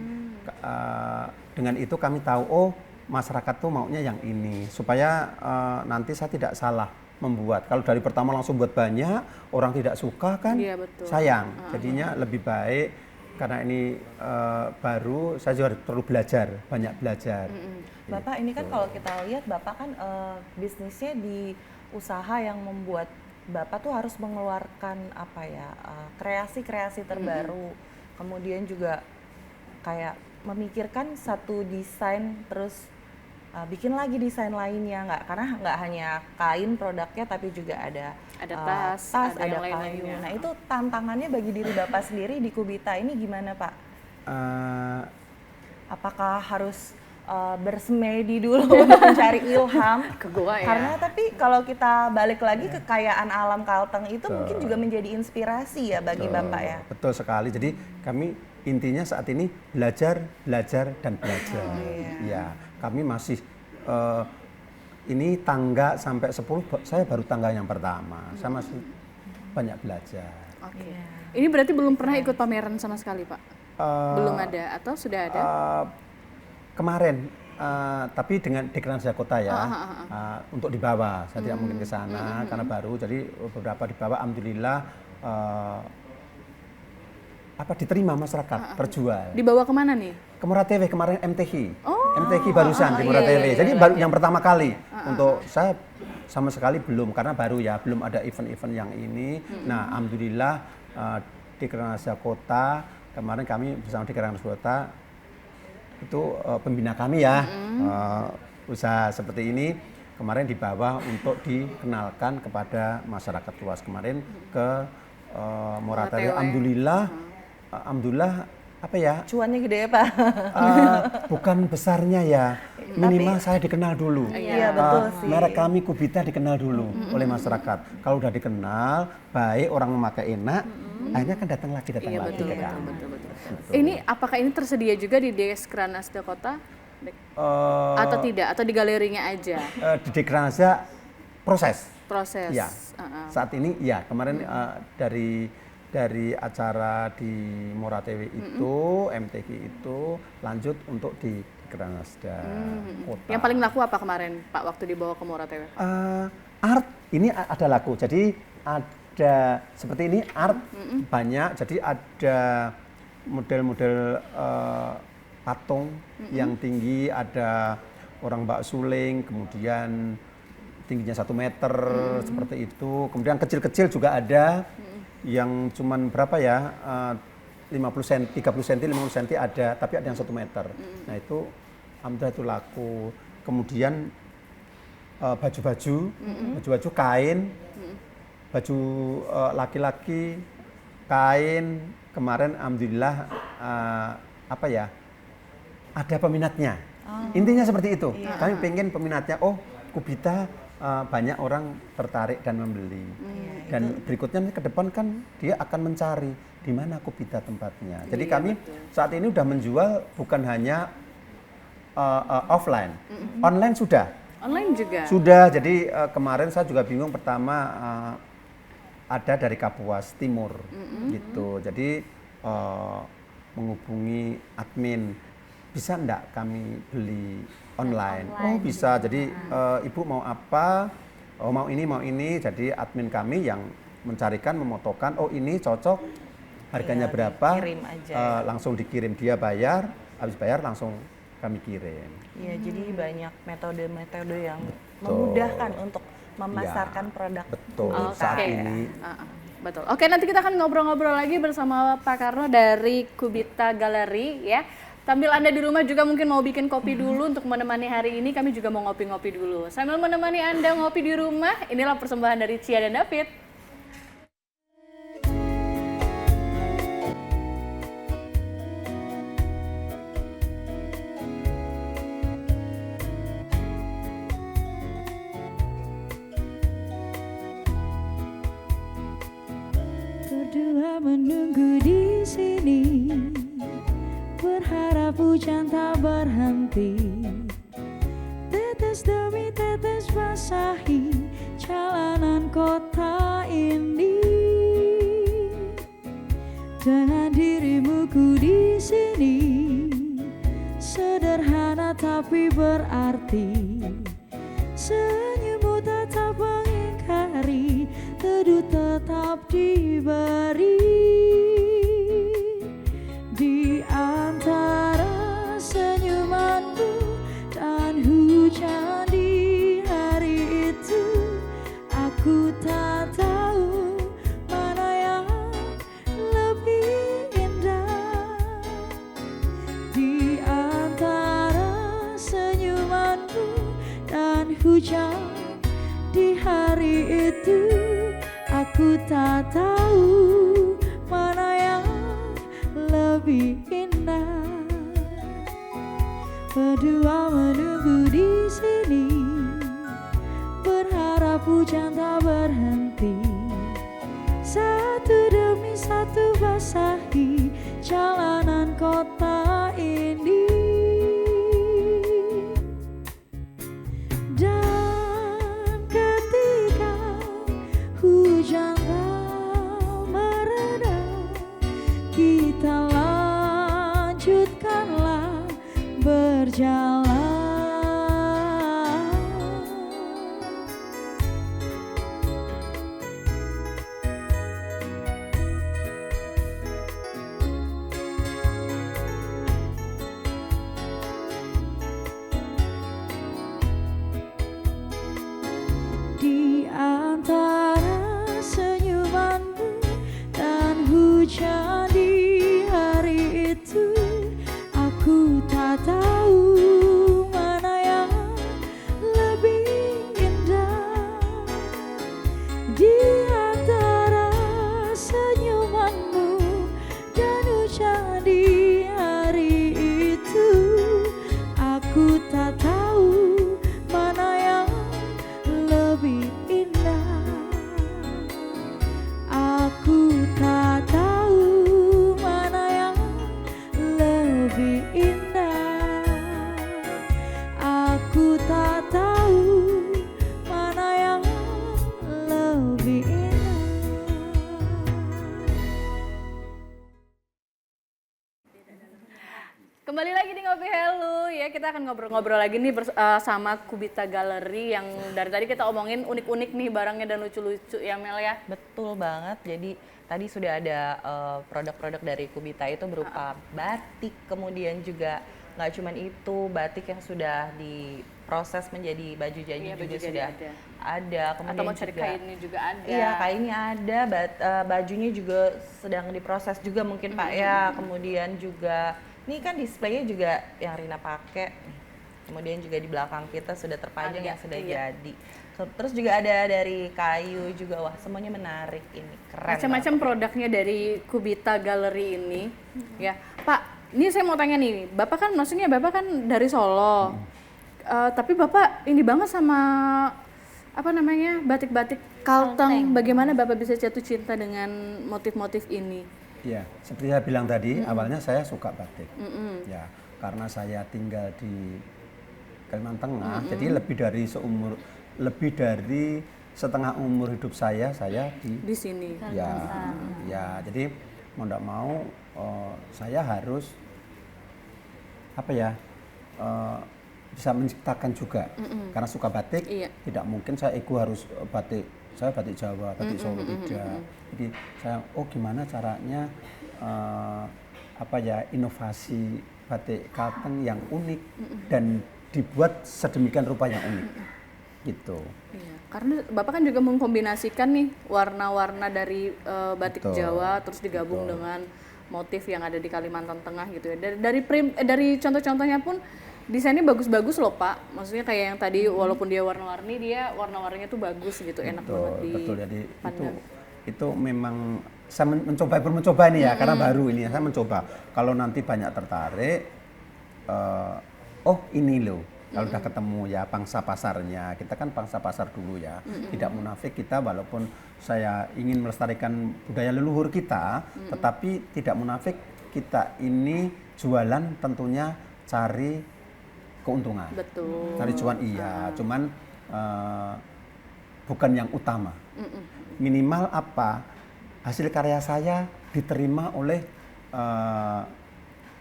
[SPEAKER 4] dengan itu kami tahu oh masyarakat tuh maunya yang ini supaya nanti saya tidak salah membuat. Kalau dari pertama langsung buat banyak, orang tidak suka kan
[SPEAKER 2] Iya, betul.
[SPEAKER 4] sayang. Jadinya lebih baik karena ini baru saya juga perlu belajar, banyak belajar.
[SPEAKER 3] Bapak ini kan kalau kita lihat Bapak kan bisnisnya di usaha yang membuat Bapak tuh harus mengeluarkan apa ya kreasi-kreasi terbaru, kemudian juga kayak memikirkan satu desain terus bikin lagi desain lainnya karena nggak hanya kain produknya tapi juga ada
[SPEAKER 2] tas,
[SPEAKER 3] ada
[SPEAKER 2] ada yang
[SPEAKER 3] kayu.
[SPEAKER 2] lain-lainnya.
[SPEAKER 3] Nah itu tantangannya bagi diri Bapak sendiri di Kubita ini gimana Pak? Apakah harus bersemedi dulu untuk mencari ilham
[SPEAKER 2] Ke gua ya.
[SPEAKER 3] karena tapi kalau kita balik lagi kekayaan alam Kalteng itu mungkin juga menjadi inspirasi ya bagi Bapak ya.
[SPEAKER 4] Betul sekali. Jadi kami intinya saat ini belajar dan belajar. Ya, kami masih ini tangga sampai 10 saya baru tangga yang pertama. Saya masih banyak belajar.
[SPEAKER 2] Oke. Ini berarti belum pernah ikut pameran sama sekali Pak? Belum ada atau sudah ada?
[SPEAKER 4] Kemarin tapi dengan Dekranasda Kota ya untuk dibawa. Saya tidak mungkin ke sana karena baru jadi beberapa dibawa alhamdulillah diterima masyarakat terjual.
[SPEAKER 2] Dibawa kemana nih?
[SPEAKER 4] Ke Murah TV kemarin MTQ. MTQ barusan di Murah TV. Jadi baru yang pertama kali untuk saya sama sekali belum karena baru ya, belum ada event-event yang ini. Nah, alhamdulillah Dekranasda Kota kemarin kami bersama Dekranasda Kota itu pembina kami ya, usaha seperti ini kemarin dibawa untuk dikenalkan kepada masyarakat luas kemarin ke Murah TV. Alhamdulillah apa ya?
[SPEAKER 3] Cuannya gede ya Pak?
[SPEAKER 4] Bukan besarnya ya, minimal saya dikenal dulu.
[SPEAKER 3] Iya betul sih.
[SPEAKER 4] Merek kami Kubita dikenal dulu oleh masyarakat. Kalau udah dikenal, baik orang memakai enak, akhirnya kan datang lagi ke kami.
[SPEAKER 2] Ini apakah ini tersedia juga di Dekranasda Kota? Atau tidak? Atau di galerinya aja?
[SPEAKER 4] Di Dekranasda proses. Ya. Saat ini ya kemarin dari acara di Murah TV itu, MTQ itu lanjut untuk di Dekranasda Kota.
[SPEAKER 2] Yang paling laku apa kemarin Pak waktu dibawa ke Murah TV?
[SPEAKER 4] Art ini ada laku. Jadi ada seperti ini art banyak. Jadi ada model-model patung yang tinggi, ada orang Mbak Suling, kemudian tingginya 1 meter seperti itu. Kemudian kecil-kecil juga ada yang cuman berapa ya 50 cm, 30 cm, 50 cm ada, tapi ada yang 1 meter. Nah itu alhamdulillah itu laku. Kemudian baju-baju kain, baju laki-laki kain kemarin alhamdulillah ada peminatnya. Intinya seperti itu. Kami pengen peminatnya Kubita banyak orang tertarik dan membeli. Dan berikutnya ke depan kan dia akan mencari di mana Kubita tempatnya. Jadi kami saat ini udah menjual bukan hanya offline. Online sudah.
[SPEAKER 2] Online juga.
[SPEAKER 4] Sudah, jadi kemarin saya juga bingung pertama ada dari Kapuas Timur gitu. Jadi menghubungi admin, bisa enggak kami beli online? Oh bisa, jadi ibu mau apa? Oh mau ini, jadi admin kami yang mencarikan, memotokan, oh ini cocok, harganya berapa,
[SPEAKER 3] kirim aja.
[SPEAKER 4] langsung dikirim, dia bayar, habis bayar langsung kami kirim.
[SPEAKER 3] Iya, jadi banyak metode-metode yang memudahkan untuk memasarkan produk.
[SPEAKER 4] Betul,
[SPEAKER 2] Oke.
[SPEAKER 4] saat ini.
[SPEAKER 2] Betul. Oke, nanti kita akan ngobrol-ngobrol lagi bersama Pak Karno dari Kubita Gallery ya. Sambil Anda di rumah juga mungkin mau bikin kopi dulu untuk menemani hari ini, kami juga mau ngopi-ngopi dulu. Sambil menemani Anda ngopi di rumah, inilah persembahan dari Cia dan David.
[SPEAKER 1] Berdua menunggu di sini, berharap hujan tak berhenti. Tetes demi tetes basahi jalanan kota ini. Dengan dirimu ku di sini, sederhana tapi berarti. Senyummu tetap mengingkari, teduh tetap diberi. Di antara senyumanmu dan hujan di hari itu, aku tak tahu mana yang lebih indah. Di antara senyumanmu dan hujan di hari itu, aku tak tahu mana yang lebih indah. Berdua menunggu di sini, berharap hujan tak berhenti. Satu demi satu basahi jalanan kota ini. Dan ketika hujan tak mereda, kita lanjutkanlah berjalan. Di antara senyumanmu dan hujan di hari itu, aku tak tahu mana yang lebih indah. Di antara senyumanmu dan hujan di hari itu, aku tak tahu mana yang lebih indah. Aku tak tahu mana yang lebih indah. Aku tak tahu mana yang lebih indah.
[SPEAKER 2] Kembali lagi di Ngopi Hello ya, kita akan ngobrol-ngobrol lagi nih sama Kubita Gallery yang dari tadi kita omongin unik-unik nih barangnya dan lucu-lucu ya Mel ya.
[SPEAKER 3] Betul banget. Jadi tadi sudah ada produk-produk dari Kubita itu berupa batik, kemudian juga nggak cuman itu, batik yang sudah diproses menjadi baju jadi
[SPEAKER 2] Iya,
[SPEAKER 3] juga
[SPEAKER 2] baju jadi
[SPEAKER 3] sudah ada. Kemudian
[SPEAKER 2] Atau mau cari
[SPEAKER 3] juga
[SPEAKER 2] kainnya juga ada.
[SPEAKER 3] iya, kainnya ada, bajunya juga sedang diproses juga mungkin Pak ya. Kemudian juga ini kan displaynya juga yang Rina pakai. Kemudian juga di belakang kita sudah terpajang
[SPEAKER 2] Ada,
[SPEAKER 3] yang sudah
[SPEAKER 2] iya.
[SPEAKER 3] jadi. Terus juga ada dari kayu juga, wah semuanya menarik ini, keren.
[SPEAKER 2] Macam-macam produknya dari Kubita Gallery ini. Ya, Pak, ini saya mau tanya nih, Bapak kan maksudnya Bapak kan dari Solo. Tapi Bapak ini banget sama apa namanya? Batik-batik Kalteng. Bagaimana Bapak bisa jatuh cinta dengan motif-motif ini?
[SPEAKER 4] Ya, seperti saya bilang tadi, awalnya saya suka batik. Ya, karena saya tinggal di Kalimantan Tengah, jadi lebih dari setengah umur hidup saya
[SPEAKER 2] Di sini.
[SPEAKER 4] ya jadi mau tidak mau saya harus bisa menciptakan juga karena suka batik. Tidak mungkin saya harus batik, saya batik Jawa, batik Solo, tidak. Jadi saya gimana caranya inovasi batik Kalteng yang unik dan dibuat sedemikian rupa yang unik gitu.
[SPEAKER 2] Iya, karena Bapak kan juga mengkombinasikan nih warna-warna dari batik Jawa terus digabung dengan motif yang ada di Kalimantan Tengah gitu ya. Dari contoh-contohnya pun desainnya bagus-bagus loh Pak. Maksudnya kayak yang tadi walaupun dia warna-warni, dia warna-warninya tuh bagus gitu, enak banget
[SPEAKER 4] Betul, jadi
[SPEAKER 2] dipandang.
[SPEAKER 4] itu memang saya mencoba nih ya, karena baru ini saya mencoba. Kalau nanti banyak tertarik, ini loh. Kalau udah ketemu ya pangsa pasarnya, kita kan pangsa pasar dulu ya. Tidak munafik kita, walaupun saya ingin melestarikan budaya leluhur kita, tetapi tidak munafik kita ini jualan tentunya cari keuntungan.
[SPEAKER 2] Betul.
[SPEAKER 4] Cari cuan iya, cuman bukan yang utama. Minimal hasil karya saya diterima oleh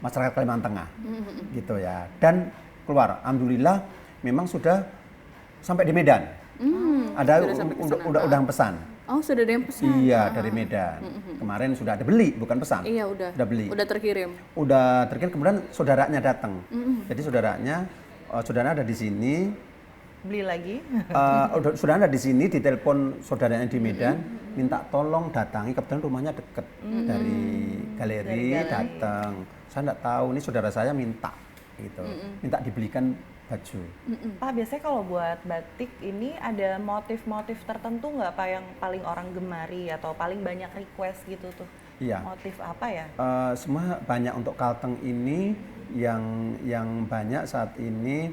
[SPEAKER 4] masyarakat Kalimantan Tengah, gitu ya. Dan keluar, alhamdulillah memang sudah sampai di Medan. Ada udah pesan.
[SPEAKER 2] Oh, sudah ada yang pesan.
[SPEAKER 4] Iya, dari Medan. Kemarin sudah ada beli, bukan pesan.
[SPEAKER 2] Iya, udah
[SPEAKER 4] beli.
[SPEAKER 2] Udah terkirim.
[SPEAKER 4] Udah terkirim, kemudian saudaranya datang. Jadi saudaranya ada di sini.
[SPEAKER 3] Beli lagi.
[SPEAKER 4] Saudara ada di sini, ditelepon saudaranya di Medan, minta tolong datangi, kebetulan rumahnya deket dari galeri, datang. Saya nggak tahu, ini saudara saya minta, gitu, minta dibelikan baju.
[SPEAKER 3] Pak, biasanya kalau buat batik ini ada motif-motif tertentu nggak Pak yang paling orang gemari atau paling banyak request gitu tuh?
[SPEAKER 4] Iya.
[SPEAKER 3] Motif apa ya?
[SPEAKER 4] Semua banyak untuk Kalteng ini, yang banyak saat ini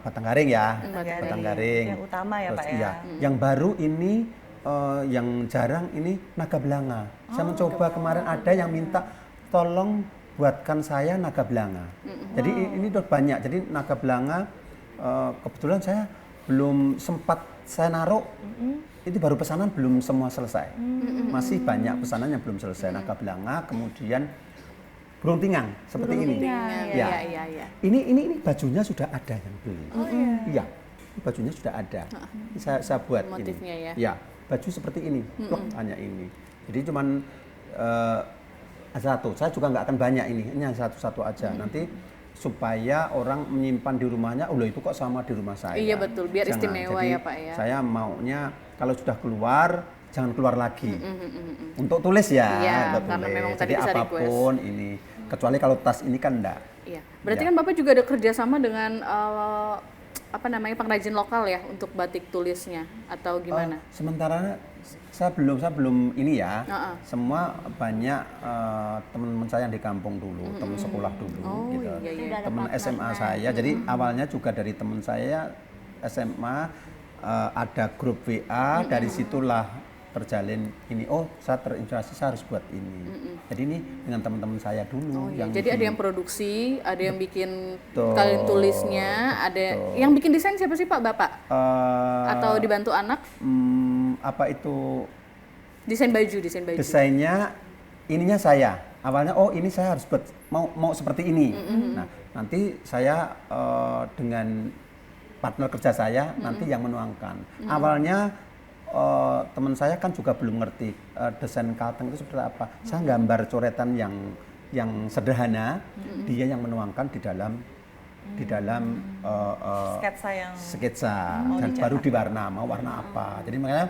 [SPEAKER 4] batang garing ya, batang garing.
[SPEAKER 3] Yang utama ya Pak ya?
[SPEAKER 4] Iya. Yang baru ini, yang jarang ini naga belanga. Saya mencoba kemarin ada yang minta tolong buatkan saya naga belanga. Jadi ini udah banyak. Jadi naga belanga kebetulan saya belum sempat saya naruh. Itu baru pesanan belum semua selesai. Masih banyak pesanan yang belum selesai. Naga belanga, kemudian burung tingang seperti ini.
[SPEAKER 2] Iya.
[SPEAKER 4] Ini bajunya sudah ada yang beli. Iya. Ini bajunya sudah ada. Saya buat
[SPEAKER 2] motifnya
[SPEAKER 4] ini.
[SPEAKER 2] ya.
[SPEAKER 4] Ya, baju seperti ini. Loh, hanya ini. Jadi cuman satu. Saya juga nggak akan banyak ini. Hanya satu-satu aja. Nanti supaya orang menyimpan di rumahnya, itu kok sama di rumah saya.
[SPEAKER 2] Iya betul, biar
[SPEAKER 4] Jangan.
[SPEAKER 2] istimewa
[SPEAKER 4] Jadi,
[SPEAKER 2] ya Pak ya.
[SPEAKER 4] Saya maunya kalau sudah keluar jangan keluar lagi. Untuk tulis ya,
[SPEAKER 2] Iya,
[SPEAKER 4] untuk
[SPEAKER 2] karena
[SPEAKER 4] tulis.
[SPEAKER 2] memang tadi
[SPEAKER 4] Jadi
[SPEAKER 2] bisa
[SPEAKER 4] apapun ini, kecuali kalau tas ini kan enggak.
[SPEAKER 2] Iya. Berarti kan Bapak juga ada kerjasama dengan pengrajin lokal ya untuk batik tulisnya atau gimana?
[SPEAKER 4] Sementara saya belum ini ya. Semua banyak teman-teman saya yang di kampung dulu, teman sekolah dulu, gitu.
[SPEAKER 2] Iya.
[SPEAKER 4] Teman SMA saya. Jadi awalnya juga dari teman saya SMA ada grup WA, dari situlah terjalin ini. Saya terinspirasi, saya harus buat ini. Jadi ini dengan teman-teman saya dulu.
[SPEAKER 2] Jadi ada yang produksi, ada yang bikin kalian tulisnya, ada yang bikin desain siapa sih Pak, Bapak? Atau dibantu anak?
[SPEAKER 4] Apa itu?
[SPEAKER 2] Desain baju.
[SPEAKER 4] Desainnya ininya saya. Awalnya ini saya harus buat mau seperti ini. Nah, nanti saya dengan partner kerja saya nanti yang menuangkan. Awalnya teman saya kan juga belum ngerti desain Kalteng itu seperti apa. Saya gambar coretan yang sederhana, dia yang menuangkan di dalam sketsa dan baru diwarna, mau warna apa. Jadi makanya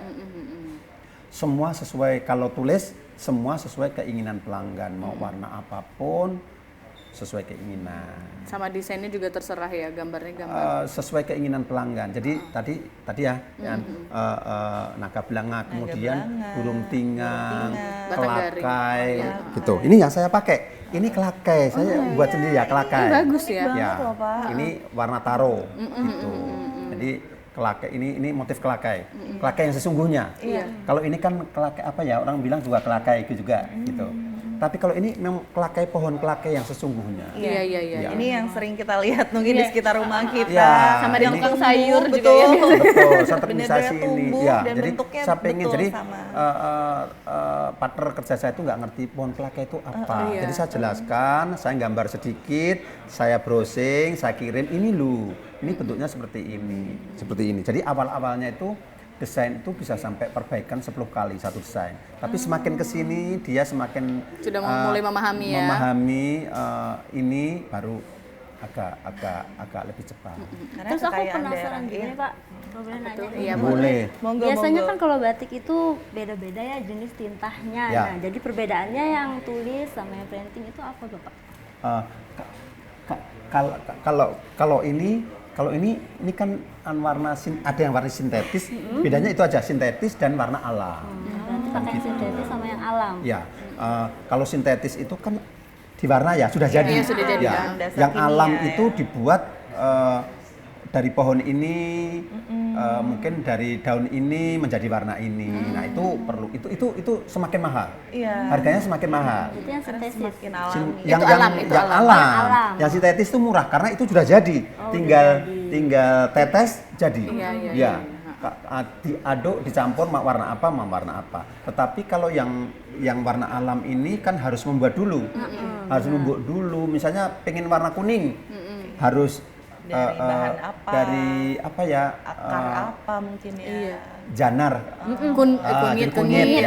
[SPEAKER 4] semua sesuai, kalau tulis semua sesuai keinginan pelanggan, mau warna apapun sesuai keinginan.
[SPEAKER 2] Sama desainnya juga terserah ya, gambarnya
[SPEAKER 4] sesuai keinginan pelanggan. Jadi tadi ya, naga belanga, kemudian burung tingang, kelakai, gitu. Ini yang saya pakai. Ini kelakai, saya buat sendiri ya, kelakai.
[SPEAKER 2] Ini bagus ya.
[SPEAKER 4] Ini warna taro, gitu. Jadi kelakai ini motif kelakai, kelakai yang sesungguhnya. Kalau ini kan kelakai apa ya? Orang bilang juga kelakai itu juga, gitu. Tapi kalau ini memang kelakai pohon kelakai yang sesungguhnya.
[SPEAKER 2] Iya, iya, iya.
[SPEAKER 4] Iya.
[SPEAKER 3] Ini yang sering kita lihat mungkin di sekitar rumah kita.
[SPEAKER 4] Iya,
[SPEAKER 2] Sama di
[SPEAKER 4] ini-
[SPEAKER 2] tukang sayur juga
[SPEAKER 3] betul.
[SPEAKER 2] ya.
[SPEAKER 4] Betul,
[SPEAKER 3] Benar-benar
[SPEAKER 4] sentralisasi ini.
[SPEAKER 3] tumbuh
[SPEAKER 4] Ya,
[SPEAKER 3] dan
[SPEAKER 4] jadi
[SPEAKER 3] bentuknya
[SPEAKER 4] saya pengen
[SPEAKER 3] betul
[SPEAKER 4] jadi
[SPEAKER 3] sama.
[SPEAKER 4] partner kerja saya itu nggak ngerti pohon kelaka itu apa.
[SPEAKER 2] Iya.
[SPEAKER 4] Jadi saya jelaskan, saya gambar sedikit, saya browsing, saya kirim ini loh. Ini bentuknya seperti ini, seperti ini. Jadi awal-awalnya itu desain itu bisa sampai perbaikan 10 kali satu desain. Tapi semakin kesini dia semakin
[SPEAKER 2] Sudah mulai memahami ya.
[SPEAKER 4] memahami ini baru agak lebih cepat.
[SPEAKER 3] Karena
[SPEAKER 5] Terus aku
[SPEAKER 3] kekayaan
[SPEAKER 5] penasaran
[SPEAKER 3] daerah,
[SPEAKER 5] gini
[SPEAKER 3] iya.
[SPEAKER 5] Pak, boleh nanya?
[SPEAKER 2] Iya,
[SPEAKER 4] Boleh.
[SPEAKER 3] Monggo,
[SPEAKER 5] Biasanya
[SPEAKER 3] monggo.
[SPEAKER 5] kan kalau batik itu beda-beda ya jenis tintanya.
[SPEAKER 4] Ya.
[SPEAKER 5] Nah, jadi perbedaannya yang tulis sama yang printing itu apa Bapak?
[SPEAKER 4] Eh, kalau ini kan ada yang warna sintetis, bedanya itu aja sintetis dan warna alam.
[SPEAKER 5] Berarti pakai yang sintetis sama yang alam.
[SPEAKER 4] Ya, kalau sintetis itu kan diwarna ya sudah jadi.
[SPEAKER 2] Iya, sudah jadi,
[SPEAKER 4] Ya,
[SPEAKER 3] kan. Dasar
[SPEAKER 4] yang
[SPEAKER 3] kimia
[SPEAKER 4] alam
[SPEAKER 3] ya.
[SPEAKER 4] itu dibuat dari pohon ini, mungkin dari daun ini menjadi warna ini. Nah itu semakin mahal.
[SPEAKER 3] Iya.
[SPEAKER 4] Harganya semakin mahal.
[SPEAKER 5] Itu yang
[SPEAKER 3] Karena
[SPEAKER 5] sintetis.
[SPEAKER 3] semakin alami.
[SPEAKER 2] Itu alam, itu
[SPEAKER 4] yang
[SPEAKER 2] alam.
[SPEAKER 4] alam.
[SPEAKER 5] Yang alam.
[SPEAKER 4] Yang sintetis itu murah karena itu sudah jadi. Tinggal tetes jadi.
[SPEAKER 2] Iya.
[SPEAKER 4] Ya. Diaduk, dicampur warna apa. Tetapi kalau yang warna alam ini kan harus membuat dulu. Harus membuat dulu. Misalnya pengen warna kuning. Harus
[SPEAKER 3] Dari bahan apa?
[SPEAKER 4] Dari apa ya?
[SPEAKER 3] Akar apa mungkin ya.
[SPEAKER 2] Iya.
[SPEAKER 4] Janar. Jadi
[SPEAKER 2] Kunyit
[SPEAKER 4] ya,
[SPEAKER 5] kunyit,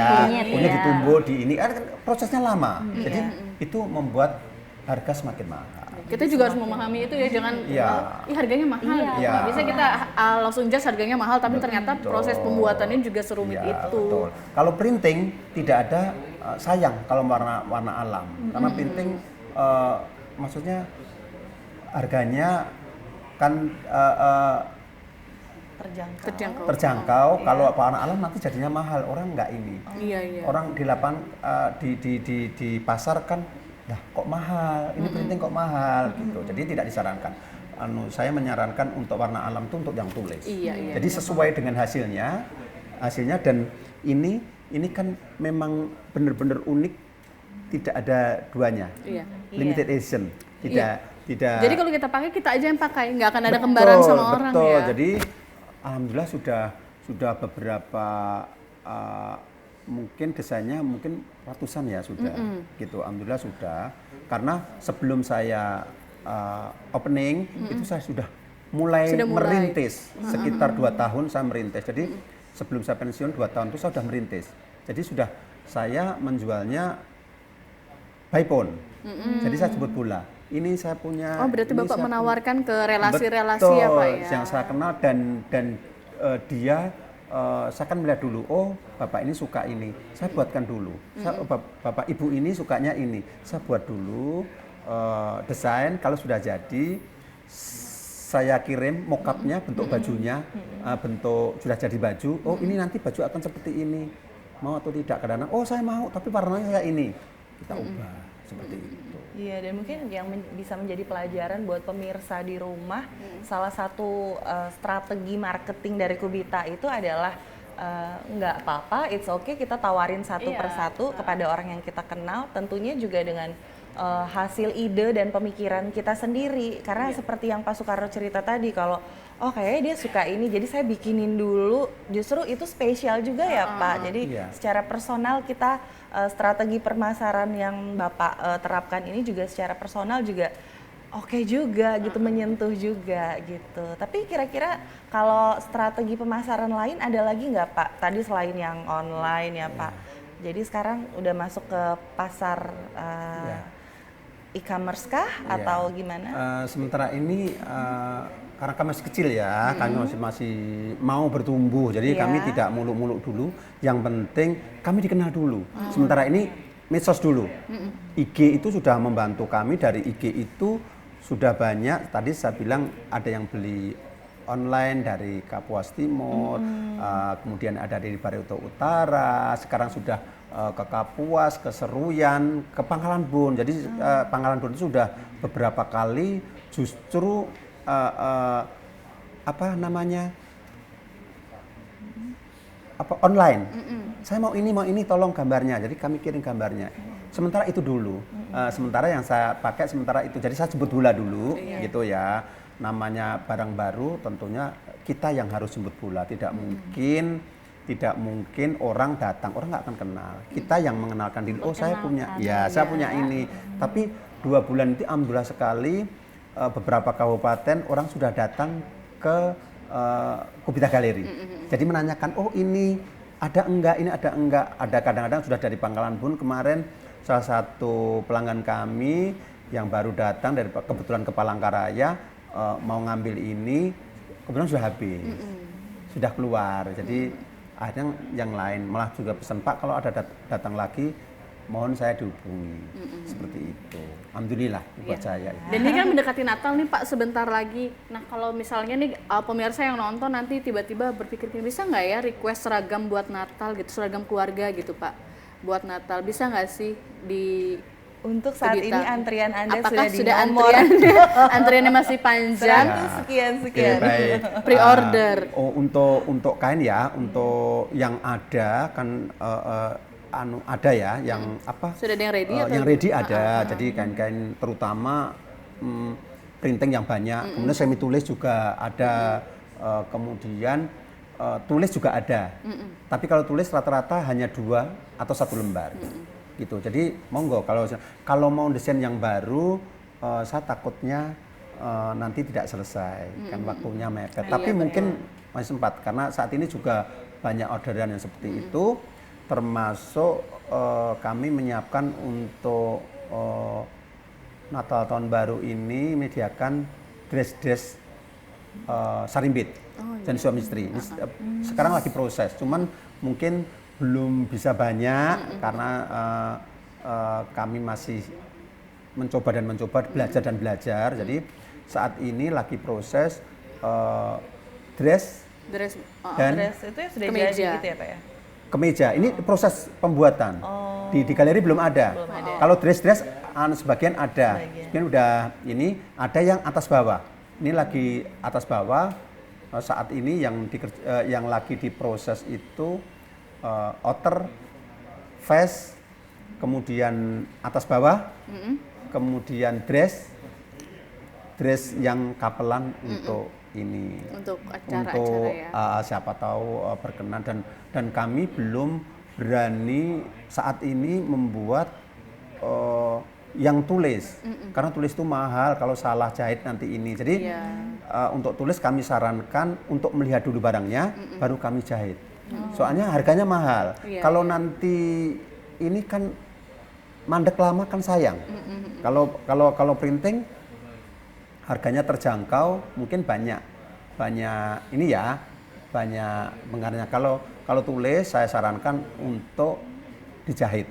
[SPEAKER 4] kunyit
[SPEAKER 5] ya.
[SPEAKER 4] ditumbuh di ini kan prosesnya lama. Jadi itu membuat harga semakin mahal.
[SPEAKER 2] Kita juga harus memahami itu ya, jangan
[SPEAKER 4] Iya.
[SPEAKER 2] harganya mahal.
[SPEAKER 4] Iya.
[SPEAKER 2] Nggak bisa kita langsung judge harganya mahal, tapi ternyata proses pembuatannya juga serumit
[SPEAKER 4] Iya,
[SPEAKER 2] itu.
[SPEAKER 4] betul. Kalau printing tidak ada sayang kalau warna alam. Karena printing maksudnya harganya kan
[SPEAKER 3] Terjangkau.
[SPEAKER 4] terjangkau. Kalau warna alam nanti jadinya mahal. Orang nggak ini.
[SPEAKER 2] Iya.
[SPEAKER 4] Orang di lapang di pasar kan, lah kok mahal, ini printing kok mahal gitu. Jadi tidak disarankan. Saya menyarankan untuk warna alam itu untuk yang tulis.
[SPEAKER 2] Iya.
[SPEAKER 4] Jadi sesuai dengan hasilnya dan ini kan memang benar-benar unik, tidak ada duanya.
[SPEAKER 2] Iya.
[SPEAKER 4] Limited edition, tidak.
[SPEAKER 2] Jadi kalau kita pakai, kita aja yang pakai, nggak akan ada kembaran sama orang
[SPEAKER 4] betul.
[SPEAKER 2] ya.
[SPEAKER 4] Jadi alhamdulillah sudah beberapa mungkin desainnya mungkin ratusan ya sudah gitu. Alhamdulillah sudah, karena sebelum saya opening itu saya sudah mulai merintis. Sekitar 2 tahun saya merintis. Jadi sebelum saya pensiun 2 tahun itu saya sudah merintis. Jadi sudah saya menjualnya by phone. Jadi saya jemput bola. Ini saya punya.
[SPEAKER 2] Oh, berarti
[SPEAKER 4] ini
[SPEAKER 2] Bapak
[SPEAKER 4] saya
[SPEAKER 2] menawarkan ke relasi-relasi
[SPEAKER 4] Betul,
[SPEAKER 2] ya Pak ya?
[SPEAKER 4] yang saya kenal dan dia saya kan melihat dulu, oh Bapak ini suka ini, saya buatkan dulu. Bapak Ibu ini sukanya ini, saya buat dulu desain. Kalau sudah jadi, saya kirim mock-up-nya, bentuk bajunya, bentuk sudah jadi baju. Oh ini nanti baju akan seperti ini, mau atau tidak? Kadang-kadang, oh saya mau, tapi warnanya kayak ini, kita ubah seperti itu.
[SPEAKER 3] Iya, dan mungkin yang bisa menjadi pelajaran buat pemirsa di rumah, salah satu strategi marketing dari Qubita itu adalah nggak apa-apa, it's okay kita tawarin satu persatu kepada orang yang kita kenal, tentunya juga dengan hasil ide dan pemikiran kita sendiri. Karena seperti yang Pak Soekarno cerita tadi, kalau oh kayaknya dia suka ini, jadi saya bikinin dulu, justru itu spesial juga ya Pak. Jadi secara personal kita strategi pemasaran yang Bapak terapkan ini juga secara personal juga oke juga gitu, menyentuh juga gitu. Tapi kira-kira kalau strategi pemasaran lain ada lagi nggak Pak? Tadi selain yang online ya Pak. Jadi sekarang udah masuk ke pasar e-commerce kah atau gimana?
[SPEAKER 4] Sementara ini karena kami masih kecil ya, kami masih mau bertumbuh, jadi kami tidak muluk-muluk dulu. Yang penting kami dikenal dulu. Sementara ini medsos dulu. IG itu sudah membantu kami. Dari IG itu sudah banyak. Tadi saya bilang ada yang beli online dari Kapuas Timur, kemudian ada dari Barito Utara. Sekarang sudah ke Kapuas, ke Seruyan, ke Pangkalan Bun. Jadi Pangkalan Bun itu sudah beberapa kali justru online. Saya mau ini, tolong gambarnya. Jadi kami kirim gambarnya. Sementara itu dulu. Sementara yang saya pakai sementara itu. Jadi saya jemput bola dulu gitu ya. Namanya barang baru tentunya kita yang harus jemput bola. Tidak mungkin orang datang, orang nggak akan kenal. Kita yang mengenalkan diri. Oh, saya punya, saya punya ini. Tapi 2 bulan itu alhamdulillah sekali beberapa kabupaten orang sudah datang ke Kubita Galeri. Jadi menanyakan, oh ini ada enggak, ini ada enggak. Ada kadang-kadang sudah dari Pangkalan Bun kemarin salah satu pelanggan kami yang baru datang dari kebetulan ke Palangkaraya mau ngambil ini, kebetulan sudah habis, sudah keluar. Jadi akhirnya yang lain malah juga pesan, Pak kalau ada datang lagi mohon saya dihubungi. Seperti itu. Alhamdulillah buat saya.
[SPEAKER 2] Dan ini kan mendekati Natal nih Pak, sebentar lagi. Nah kalau misalnya nih pemirsa yang nonton nanti tiba-tiba berpikir bisa nggak ya request seragam buat Natal gitu, seragam keluarga gitu Pak, buat Natal, bisa nggak sih di
[SPEAKER 3] Untuk saat ini antrian Anda
[SPEAKER 2] apakah
[SPEAKER 3] sudah di
[SPEAKER 2] sudah antriannya masih panjang?
[SPEAKER 3] sekian.
[SPEAKER 4] Oke, baik.
[SPEAKER 2] Pre-order.
[SPEAKER 4] Untuk kain ya, untuk yang ada kan ada ya, yang apa?
[SPEAKER 2] Sudah ada yang ready atau?
[SPEAKER 4] Yang ready ada. Jadi kain-kain terutama printing yang banyak. Kemudian semi tulis juga ada. Kemudian tulis juga ada. Tapi kalau tulis rata-rata hanya 2 atau 1 lembar. Gitu. Jadi monggo kalau mau desain yang baru, saya takutnya nanti tidak selesai kan waktunya mepet. Tapi mungkin masih sempat karena saat ini juga banyak orderan yang seperti itu, termasuk kami menyiapkan untuk Natal tahun baru ini menyediakan dress sarimbit dan suami istri. Ini sekarang lagi proses, cuman mungkin belum bisa banyak karena kami masih mencoba, belajar. Jadi saat ini lagi proses dress dan
[SPEAKER 3] Dress itu yang sudah
[SPEAKER 2] kemeja.
[SPEAKER 3] jadi gitu ya Pak ya?
[SPEAKER 4] kemeja. Ini proses pembuatan. Di galeri belum ada. Kalau dress sebagian ada. Sebagian udah ini ada yang atas bawah. Ini lagi atas bawah. Saat ini yang lagi diproses itu outer, vest, kemudian atas bawah, kemudian dress yang kapelan untuk ini,
[SPEAKER 2] untuk acara-acara
[SPEAKER 4] untuk
[SPEAKER 2] ya.
[SPEAKER 4] siapa tahu berkenan, dan kami belum berani saat ini membuat yang tulis, karena tulis itu mahal kalau salah jahit nanti ini. Jadi untuk tulis kami sarankan untuk melihat dulu barangnya, baru kami jahit. Soalnya harganya mahal. Kalau nanti ini kan mandek lama kan sayang. Kalau printing harganya terjangkau, mungkin banyak ini ya, banyak pengaruhnya. Kalau tulis saya sarankan untuk dijahit.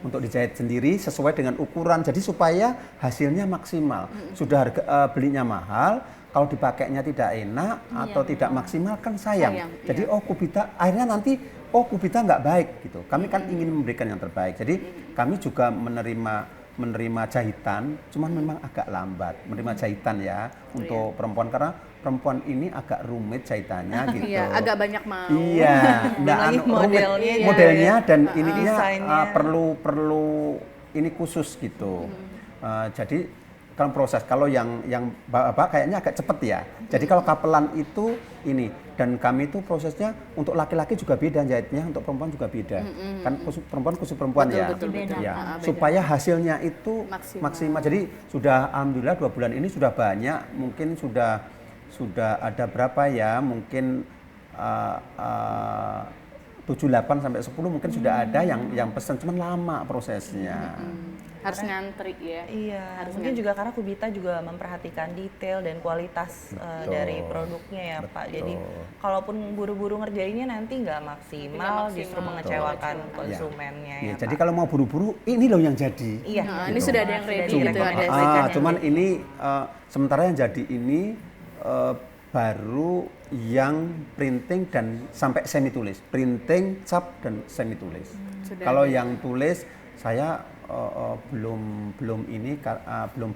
[SPEAKER 4] Untuk dijahit sendiri sesuai dengan ukuran, jadi supaya hasilnya maksimal. Sudah belinya mahal, kalau dipakainya tidak enak atau tidak maksimal kan sayang. Jadi Kubita akhirnya nanti Kubita nggak baik gitu. Kami kan ingin memberikan yang terbaik. Jadi kami juga menerima jahitan, cuman memang agak lambat menerima jahitan ya untuk perempuan, karena perempuan ini agak rumit jahitannya gitu.
[SPEAKER 2] Iya, agak banyak mau.
[SPEAKER 4] Iya,
[SPEAKER 3] lagi
[SPEAKER 4] modelnya dan ininya
[SPEAKER 3] desainnya.
[SPEAKER 4] perlu ini khusus gitu. Jadi kalau proses, kalau yang bapak kayaknya agak cepet ya. Jadi kalau kapelan itu ini, dan kami itu prosesnya untuk laki-laki juga beda jahitnya, untuk perempuan juga beda. Kan perempuan khusus perempuan ya.
[SPEAKER 2] Betul.
[SPEAKER 4] Ya. Supaya hasilnya itu maksimal. Jadi sudah alhamdulillah 2 bulan ini sudah banyak, mungkin sudah ada berapa ya? Mungkin 7-8 sampai 10 mungkin sudah ada yang pesan, cuman lama prosesnya.
[SPEAKER 2] Harus ngantri ya.
[SPEAKER 3] Iya, mungkin juga karena Kubita juga memperhatikan detail dan kualitas dari produknya ya Pak. Jadi kalaupun buru-buru ngerjainnya nanti nggak maksimal, justru mengecewakan konsumennya ya
[SPEAKER 4] Jadi
[SPEAKER 3] Pak.
[SPEAKER 4] kalau mau buru-buru, ini loh yang jadi.
[SPEAKER 3] Iya,
[SPEAKER 2] Ini sudah ada yang ready gitu.
[SPEAKER 4] Cuman ini sementara yang jadi ini baru yang printing dan sampai semi tulis, printing, cap dan semi tulis. Kalau yang tulis saya belum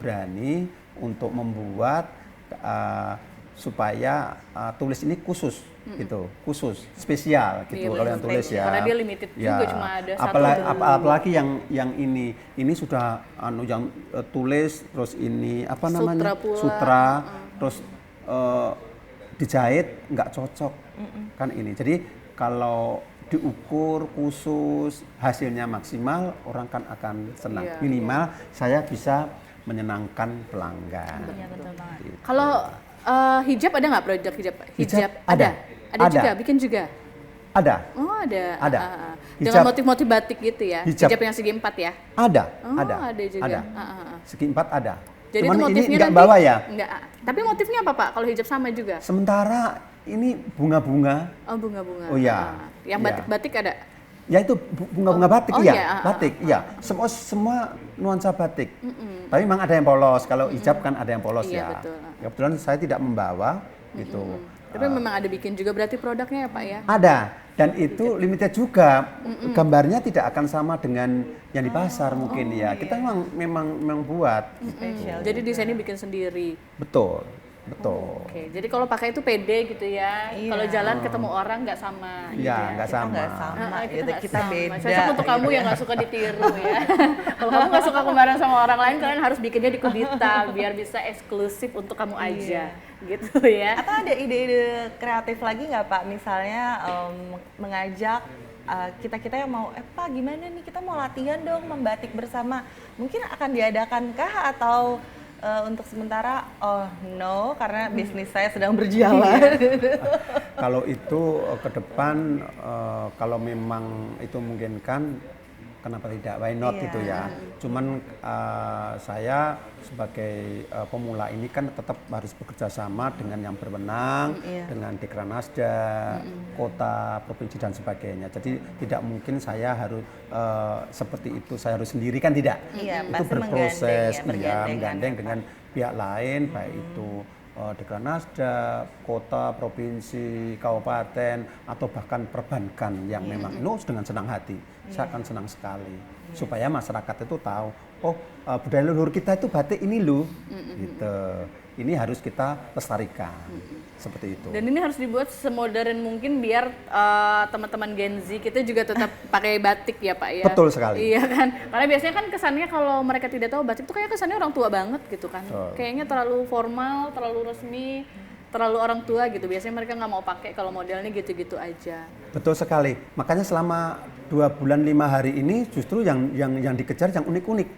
[SPEAKER 4] berani untuk membuat supaya tulis ini khusus gitu, khusus, spesial gitu
[SPEAKER 2] Iya,
[SPEAKER 4] kalau yang tulis ya.
[SPEAKER 2] Karena dia limited juga, cuma ada satu.
[SPEAKER 4] Apalagi yang ini sudah yang tulis terus ini apa namanya?
[SPEAKER 2] Sutra pula.
[SPEAKER 4] Sutra, terus dijahit nggak cocok kan ini. Jadi kalau diukur khusus hasilnya maksimal, orang kan akan senang.
[SPEAKER 2] Iya,
[SPEAKER 4] Minimal saya bisa menyenangkan pelanggan.
[SPEAKER 5] Iya betul banget.
[SPEAKER 4] Gitu.
[SPEAKER 2] Kalau hijab ada nggak project hijab?
[SPEAKER 4] Hijab ada.
[SPEAKER 2] Ada
[SPEAKER 4] Ada.
[SPEAKER 2] juga, bikin juga.
[SPEAKER 4] Ada,
[SPEAKER 2] Oh ada.
[SPEAKER 4] Ada.
[SPEAKER 2] Dengan
[SPEAKER 4] Hijab.
[SPEAKER 2] motif-motif batik gitu ya?
[SPEAKER 4] Hijab.
[SPEAKER 2] Hijab yang segi 4 ya?
[SPEAKER 4] ada,
[SPEAKER 2] Oh, ada juga.
[SPEAKER 4] ada. Segi 4 ada.
[SPEAKER 2] Jadi
[SPEAKER 4] Cuman
[SPEAKER 2] itu
[SPEAKER 4] ini
[SPEAKER 2] motifnya
[SPEAKER 4] nggak
[SPEAKER 2] nanti,
[SPEAKER 4] bawa ya.
[SPEAKER 2] Enggak. Tapi motifnya apa Pak? Kalau hijab sama juga?
[SPEAKER 4] Sementara ini bunga-bunga.
[SPEAKER 2] Oh bunga-bunga.
[SPEAKER 4] Oh, iya.
[SPEAKER 2] Yang
[SPEAKER 4] Iya.
[SPEAKER 2] batik-batik ada?
[SPEAKER 4] Ya itu bunga-bunga batik
[SPEAKER 2] oh
[SPEAKER 4] ya,
[SPEAKER 2] iya,
[SPEAKER 4] batik, iya. Semua nuansa batik. Tapi memang ada yang polos. Kalau hijab kan ada yang polos
[SPEAKER 2] Iya,
[SPEAKER 4] ya.
[SPEAKER 2] betul.
[SPEAKER 4] Kebetulan saya tidak membawa gitu.
[SPEAKER 2] Tapi memang ada bikin juga berarti produknya ya Pak ya?
[SPEAKER 4] Ada dan itu limited juga. Gambarnya tidak akan sama dengan yang di pasar mungkin ya. Kita memang buat.
[SPEAKER 3] Spesial.
[SPEAKER 2] Jadi desainnya bikin sendiri.
[SPEAKER 4] Betul. Betul.
[SPEAKER 2] Oke, jadi kalau pakai itu pede gitu ya.
[SPEAKER 3] Iya.
[SPEAKER 2] Kalau jalan ketemu orang nggak sama. gitu
[SPEAKER 4] Iya,
[SPEAKER 2] ya.
[SPEAKER 4] nggak
[SPEAKER 3] Kita
[SPEAKER 4] sama.
[SPEAKER 3] nggak sama, gitu.
[SPEAKER 2] nggak
[SPEAKER 3] Kita
[SPEAKER 2] sama.
[SPEAKER 3] beda.
[SPEAKER 2] Cocok untuk kamu yang nggak suka ditiru ya. Kalau kamu nggak suka kembaran sama orang lain, kalian harus bikinnya di Kubita biar bisa eksklusif untuk kamu aja, gitu ya.
[SPEAKER 3] Atau ada ide-ide kreatif lagi nggak Pak? Misalnya mengajak kita-kita yang mau, Pak gimana nih kita mau latihan dong membatik bersama. Mungkin akan diadakankah atau untuk sementara, oh no, karena bisnis saya sedang berjalan.
[SPEAKER 4] Kalau itu ke depan kalau memang itu memungkinkan, kenapa tidak? Why not
[SPEAKER 3] Iya.
[SPEAKER 4] gitu ya. Cuman saya sebagai pemula ini kan tetap harus bekerja sama dengan yang berwenang,
[SPEAKER 3] Iya.
[SPEAKER 4] dengan Dekranasda, kota, provinsi dan sebagainya. Jadi tidak mungkin saya harus seperti itu, saya harus sendiri kan tidak.
[SPEAKER 3] Iya,
[SPEAKER 4] Itu
[SPEAKER 3] pasti
[SPEAKER 4] berproses,
[SPEAKER 3] menggandeng ya,
[SPEAKER 4] menggandeng dengan pihak lain, baik itu Dekranasda, kota, provinsi, kabupaten, atau bahkan perbankan yang memang dengan senang hati. Saya akan senang sekali supaya masyarakat itu tahu, oh budaya leluhur kita itu batik ini loh, gitu. Ini harus kita lestarikan, seperti itu.
[SPEAKER 2] Dan ini harus dibuat semodern mungkin biar teman-teman Gen Z kita juga tetap pakai batik ya Pak ya.
[SPEAKER 4] Betul sekali.
[SPEAKER 2] Iya kan, karena biasanya kan kesannya kalau mereka tidak tahu batik itu kayak kesannya orang tua banget gitu kan.
[SPEAKER 4] Betul.
[SPEAKER 2] Kayaknya terlalu formal, terlalu resmi, terlalu orang tua gitu. Biasanya mereka nggak mau pakai kalau modelnya gitu-gitu aja.
[SPEAKER 4] Betul sekali. Makanya selama 2 bulan 5 hari ini justru yang dikejar yang unik-unik,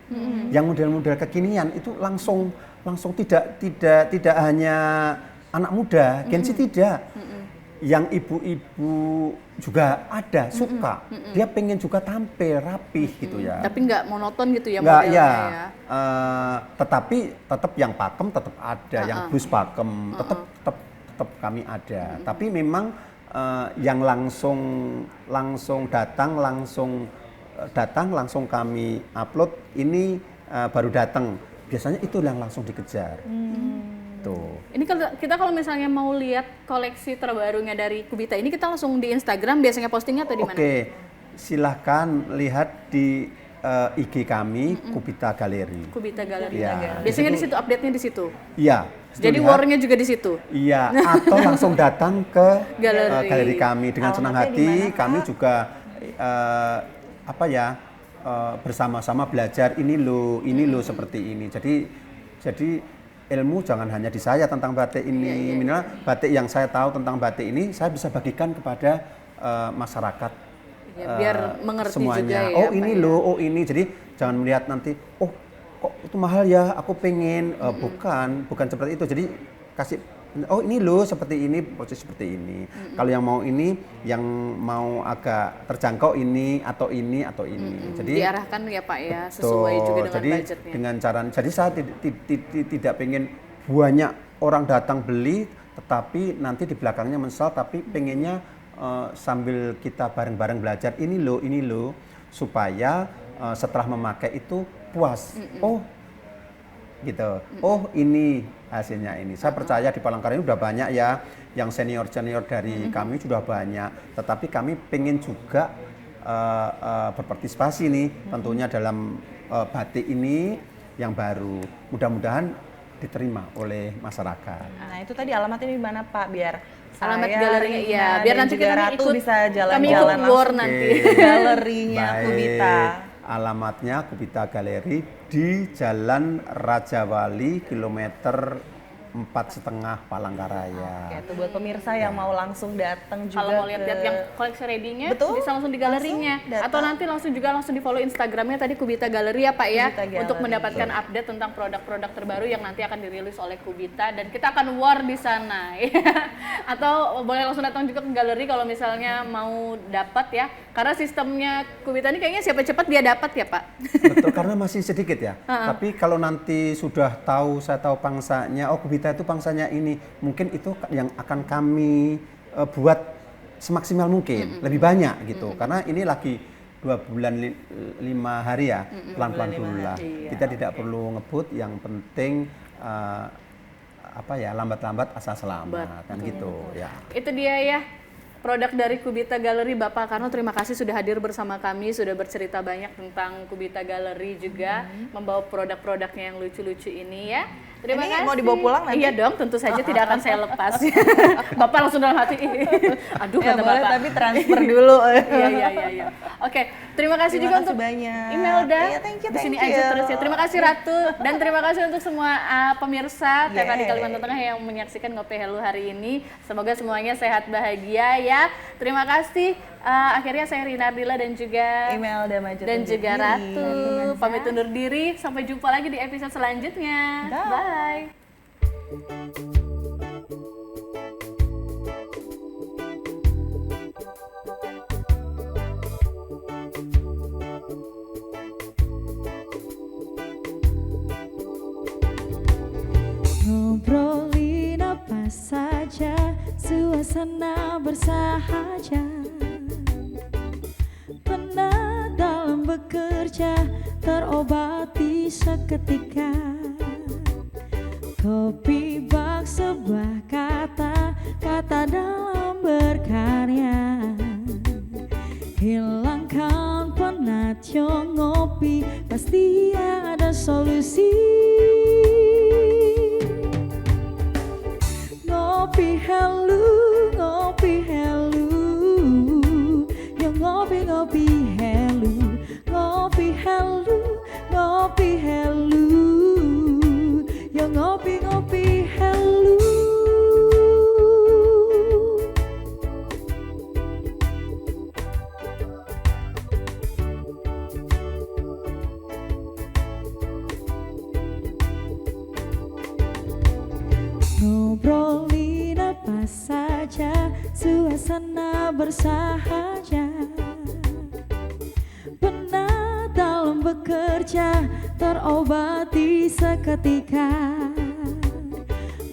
[SPEAKER 4] yang model-model kekinian itu langsung tidak hanya anak muda, Gen Z tidak. Yang ibu-ibu juga ada suka. Dia pengen juga tampil rapih gitu ya.
[SPEAKER 2] Tapi nggak monoton gitu ya
[SPEAKER 4] Nggak,
[SPEAKER 2] modelnya
[SPEAKER 4] ya.
[SPEAKER 2] ya.
[SPEAKER 4] Tetapi tetap yang pakem tetap ada, yang blus pakem tetap kami ada. Tapi memang yang langsung datang langsung kami upload ini baru datang. Biasanya itu yang langsung dikejar. Tuh.
[SPEAKER 2] Ini kalau misalnya mau lihat koleksi terbarunya dari Kubita ini kita langsung di Instagram biasanya postingnya atau di mana?
[SPEAKER 4] Oke, silahkan lihat di IG kami Kubita Galeri.
[SPEAKER 2] Kubita Galeri.
[SPEAKER 4] Ya.
[SPEAKER 2] Biasanya di situ update-nya di situ.
[SPEAKER 4] Iya.
[SPEAKER 2] Jadi
[SPEAKER 4] lihat.
[SPEAKER 2] war-nya juga di situ.
[SPEAKER 4] Iya, atau langsung datang ke
[SPEAKER 2] Galeri.
[SPEAKER 4] galeri kami dengan senang
[SPEAKER 3] Alamatnya
[SPEAKER 4] hati.
[SPEAKER 3] di mana, Pak?
[SPEAKER 4] Kami juga bersama-sama belajar ini loh seperti ini. Jadi ilmu jangan hanya di saya tentang batik ini. Minimal batik yang saya tahu tentang batik ini saya bisa bagikan kepada masyarakat.
[SPEAKER 2] Ya, biar mengerti
[SPEAKER 4] semuanya.
[SPEAKER 2] juga ya.
[SPEAKER 4] Oh
[SPEAKER 2] Pak,
[SPEAKER 4] ini
[SPEAKER 2] ya.
[SPEAKER 4] loh, oh ini. Jadi jangan melihat nanti, oh kok itu mahal ya, aku pengen. Bukan seperti itu. Jadi kasih, oh ini loh seperti ini, proses seperti ini. Kalau yang mau ini, yang mau agak terjangkau ini atau ini atau ini. Jadi
[SPEAKER 2] Diarahkan ya Pak ya, sesuai juga dengan
[SPEAKER 4] jadi
[SPEAKER 2] budgetnya.
[SPEAKER 4] dengan cara, jadi saya tidak pengen banyak orang datang beli, tetapi nanti di belakangnya menyesal, tapi pengennya sambil kita bareng-bareng belajar ini loh supaya setelah memakai itu puas. Oh gitu. Oh ini hasilnya ini. Saya percaya di Palangkaraya udah banyak ya yang senior dari kami sudah banyak. Tetapi kami pengen juga berpartisipasi nih tentunya dalam batik ini yang baru. Mudah-mudahan diterima oleh masyarakat.
[SPEAKER 3] Nah itu tadi alamatnya di mana Pak? Biar
[SPEAKER 2] Alamat
[SPEAKER 3] saya,
[SPEAKER 2] galerinya,
[SPEAKER 3] Rina,
[SPEAKER 2] iya. Biar
[SPEAKER 3] dan
[SPEAKER 2] nanti
[SPEAKER 3] juga
[SPEAKER 2] kita
[SPEAKER 3] Ratu
[SPEAKER 2] ikut,
[SPEAKER 3] bisa
[SPEAKER 2] kami ikut
[SPEAKER 3] jalan-jalan
[SPEAKER 2] war
[SPEAKER 3] langsung
[SPEAKER 2] nanti.
[SPEAKER 3] ke galerinya
[SPEAKER 4] Baik.
[SPEAKER 3] Kubita.
[SPEAKER 4] Alamatnya Kubita Galeri di Jalan Raja Wali kilometer 4,5 Palangkaraya.
[SPEAKER 3] Oke, itu buat pemirsa yang mau langsung datang juga
[SPEAKER 2] Kalau mau lihat-lihat yang koleksi ready-nya
[SPEAKER 3] Betul.
[SPEAKER 2] bisa langsung di galerinya
[SPEAKER 3] Langsung datang.
[SPEAKER 2] atau nanti langsung di follow Instagramnya tadi Kubita Galeri ya Pak ya,
[SPEAKER 3] Kubita Gallery.
[SPEAKER 2] untuk mendapatkan update tentang produk-produk terbaru yang nanti akan dirilis oleh Kubita dan kita akan war di sana atau boleh langsung datang juga ke galeri kalau misalnya mau dapat ya, karena sistemnya Kubita ini kayaknya siapa cepat dia dapat ya Pak.
[SPEAKER 4] Betul, karena masih sedikit ya. Tapi kalau nanti sudah tahu, saya tahu pangsanya, oh Kubita itu pangsanya ini, mungkin itu yang akan kami buat semaksimal mungkin, lebih banyak gitu. Karena ini lagi 2 bulan 5 hari ya, pelan-pelan dulu lah. Kita tidak perlu ngebut, yang penting apa ya, lambat-lambat asal selamat kan gitu ya.
[SPEAKER 2] Itu dia ya produk dari Kubita Galeri. Bapak Karno, terima kasih sudah hadir bersama kami, sudah bercerita banyak tentang Kubita Galeri juga, membawa produk-produknya yang lucu-lucu ini ya. Terima
[SPEAKER 3] Ini
[SPEAKER 2] kasih.
[SPEAKER 3] mau dibawa pulang nanti?
[SPEAKER 2] Iya dong, tentu saja tidak akan saya lepas. Bapak langsung dalam hati, aduh
[SPEAKER 3] Ya
[SPEAKER 2] kata
[SPEAKER 3] boleh,
[SPEAKER 2] Bapak.
[SPEAKER 3] tapi transfer dulu.
[SPEAKER 2] Iya. Oke, terima kasih
[SPEAKER 3] Terima
[SPEAKER 2] juga
[SPEAKER 3] kasih
[SPEAKER 2] untuk
[SPEAKER 3] banyak.
[SPEAKER 2] Imelda.
[SPEAKER 3] Iya, thank you,
[SPEAKER 2] Di sini
[SPEAKER 3] thank
[SPEAKER 2] aja
[SPEAKER 3] you.
[SPEAKER 2] terus ya. Terima kasih Ratu dan terima kasih untuk semua pemirsa TKD
[SPEAKER 3] Yeah.
[SPEAKER 2] Kalimantan Tengah yang menyaksikan Ngopi Hello hari ini. Semoga semuanya sehat bahagia ya. Terima kasih. Akhirnya saya Rina Ardila dan juga
[SPEAKER 3] Imelda Maju
[SPEAKER 2] dan
[SPEAKER 3] undur
[SPEAKER 2] juga
[SPEAKER 3] diri.
[SPEAKER 2] Ratu pamit undur diri. Sampai jumpa lagi di episode selanjutnya.
[SPEAKER 3] Dah.
[SPEAKER 2] Bye.
[SPEAKER 1] Ngobrolin apa saja, suasana bersahaja. Penat dalam bekerja, terobati seketika. Kopi bak sebuah kata, kata dalam berkarya. Hilangkan penat, yo ngopi, pasti ada solusi. Ngopi Hello, ngopi Hello, yo ngopi Hello, ngopi Hello, ngopi Hello, yo ngopi Hello. Ngobrolin apa saja, suasana bersahaja. Penat dalam bekerja, terobati seketika.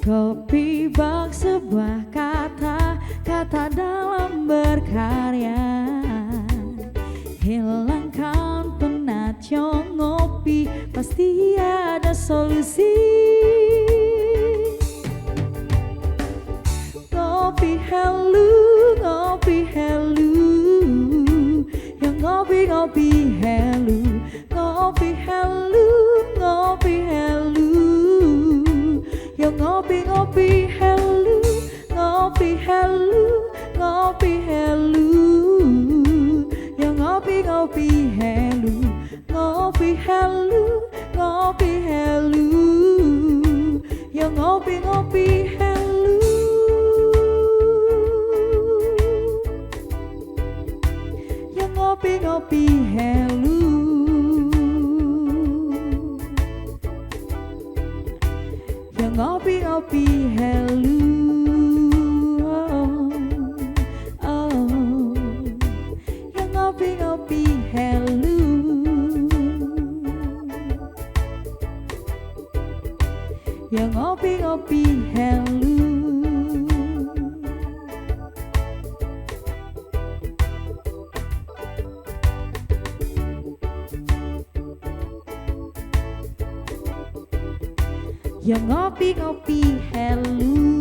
[SPEAKER 1] Kopi bak sebuah kata, kata dalam berkarya. Hilangkan penat, yo ngopi, pasti ada solusi. Ngopi Hello, ngopi Hello, yo ngopi Hello, ngopi Hello, ngopi Hello, yo ngopi Hello, ngopi Hello, ngopi Hello, yo ngopi Hello, ngopi Hello, ngopi Hello, yo ngopi Hello. Ngopi Hello, yang ngopi Hello, yang ngopi Hello, yang ngopi Hello. Yang ngopi Hello.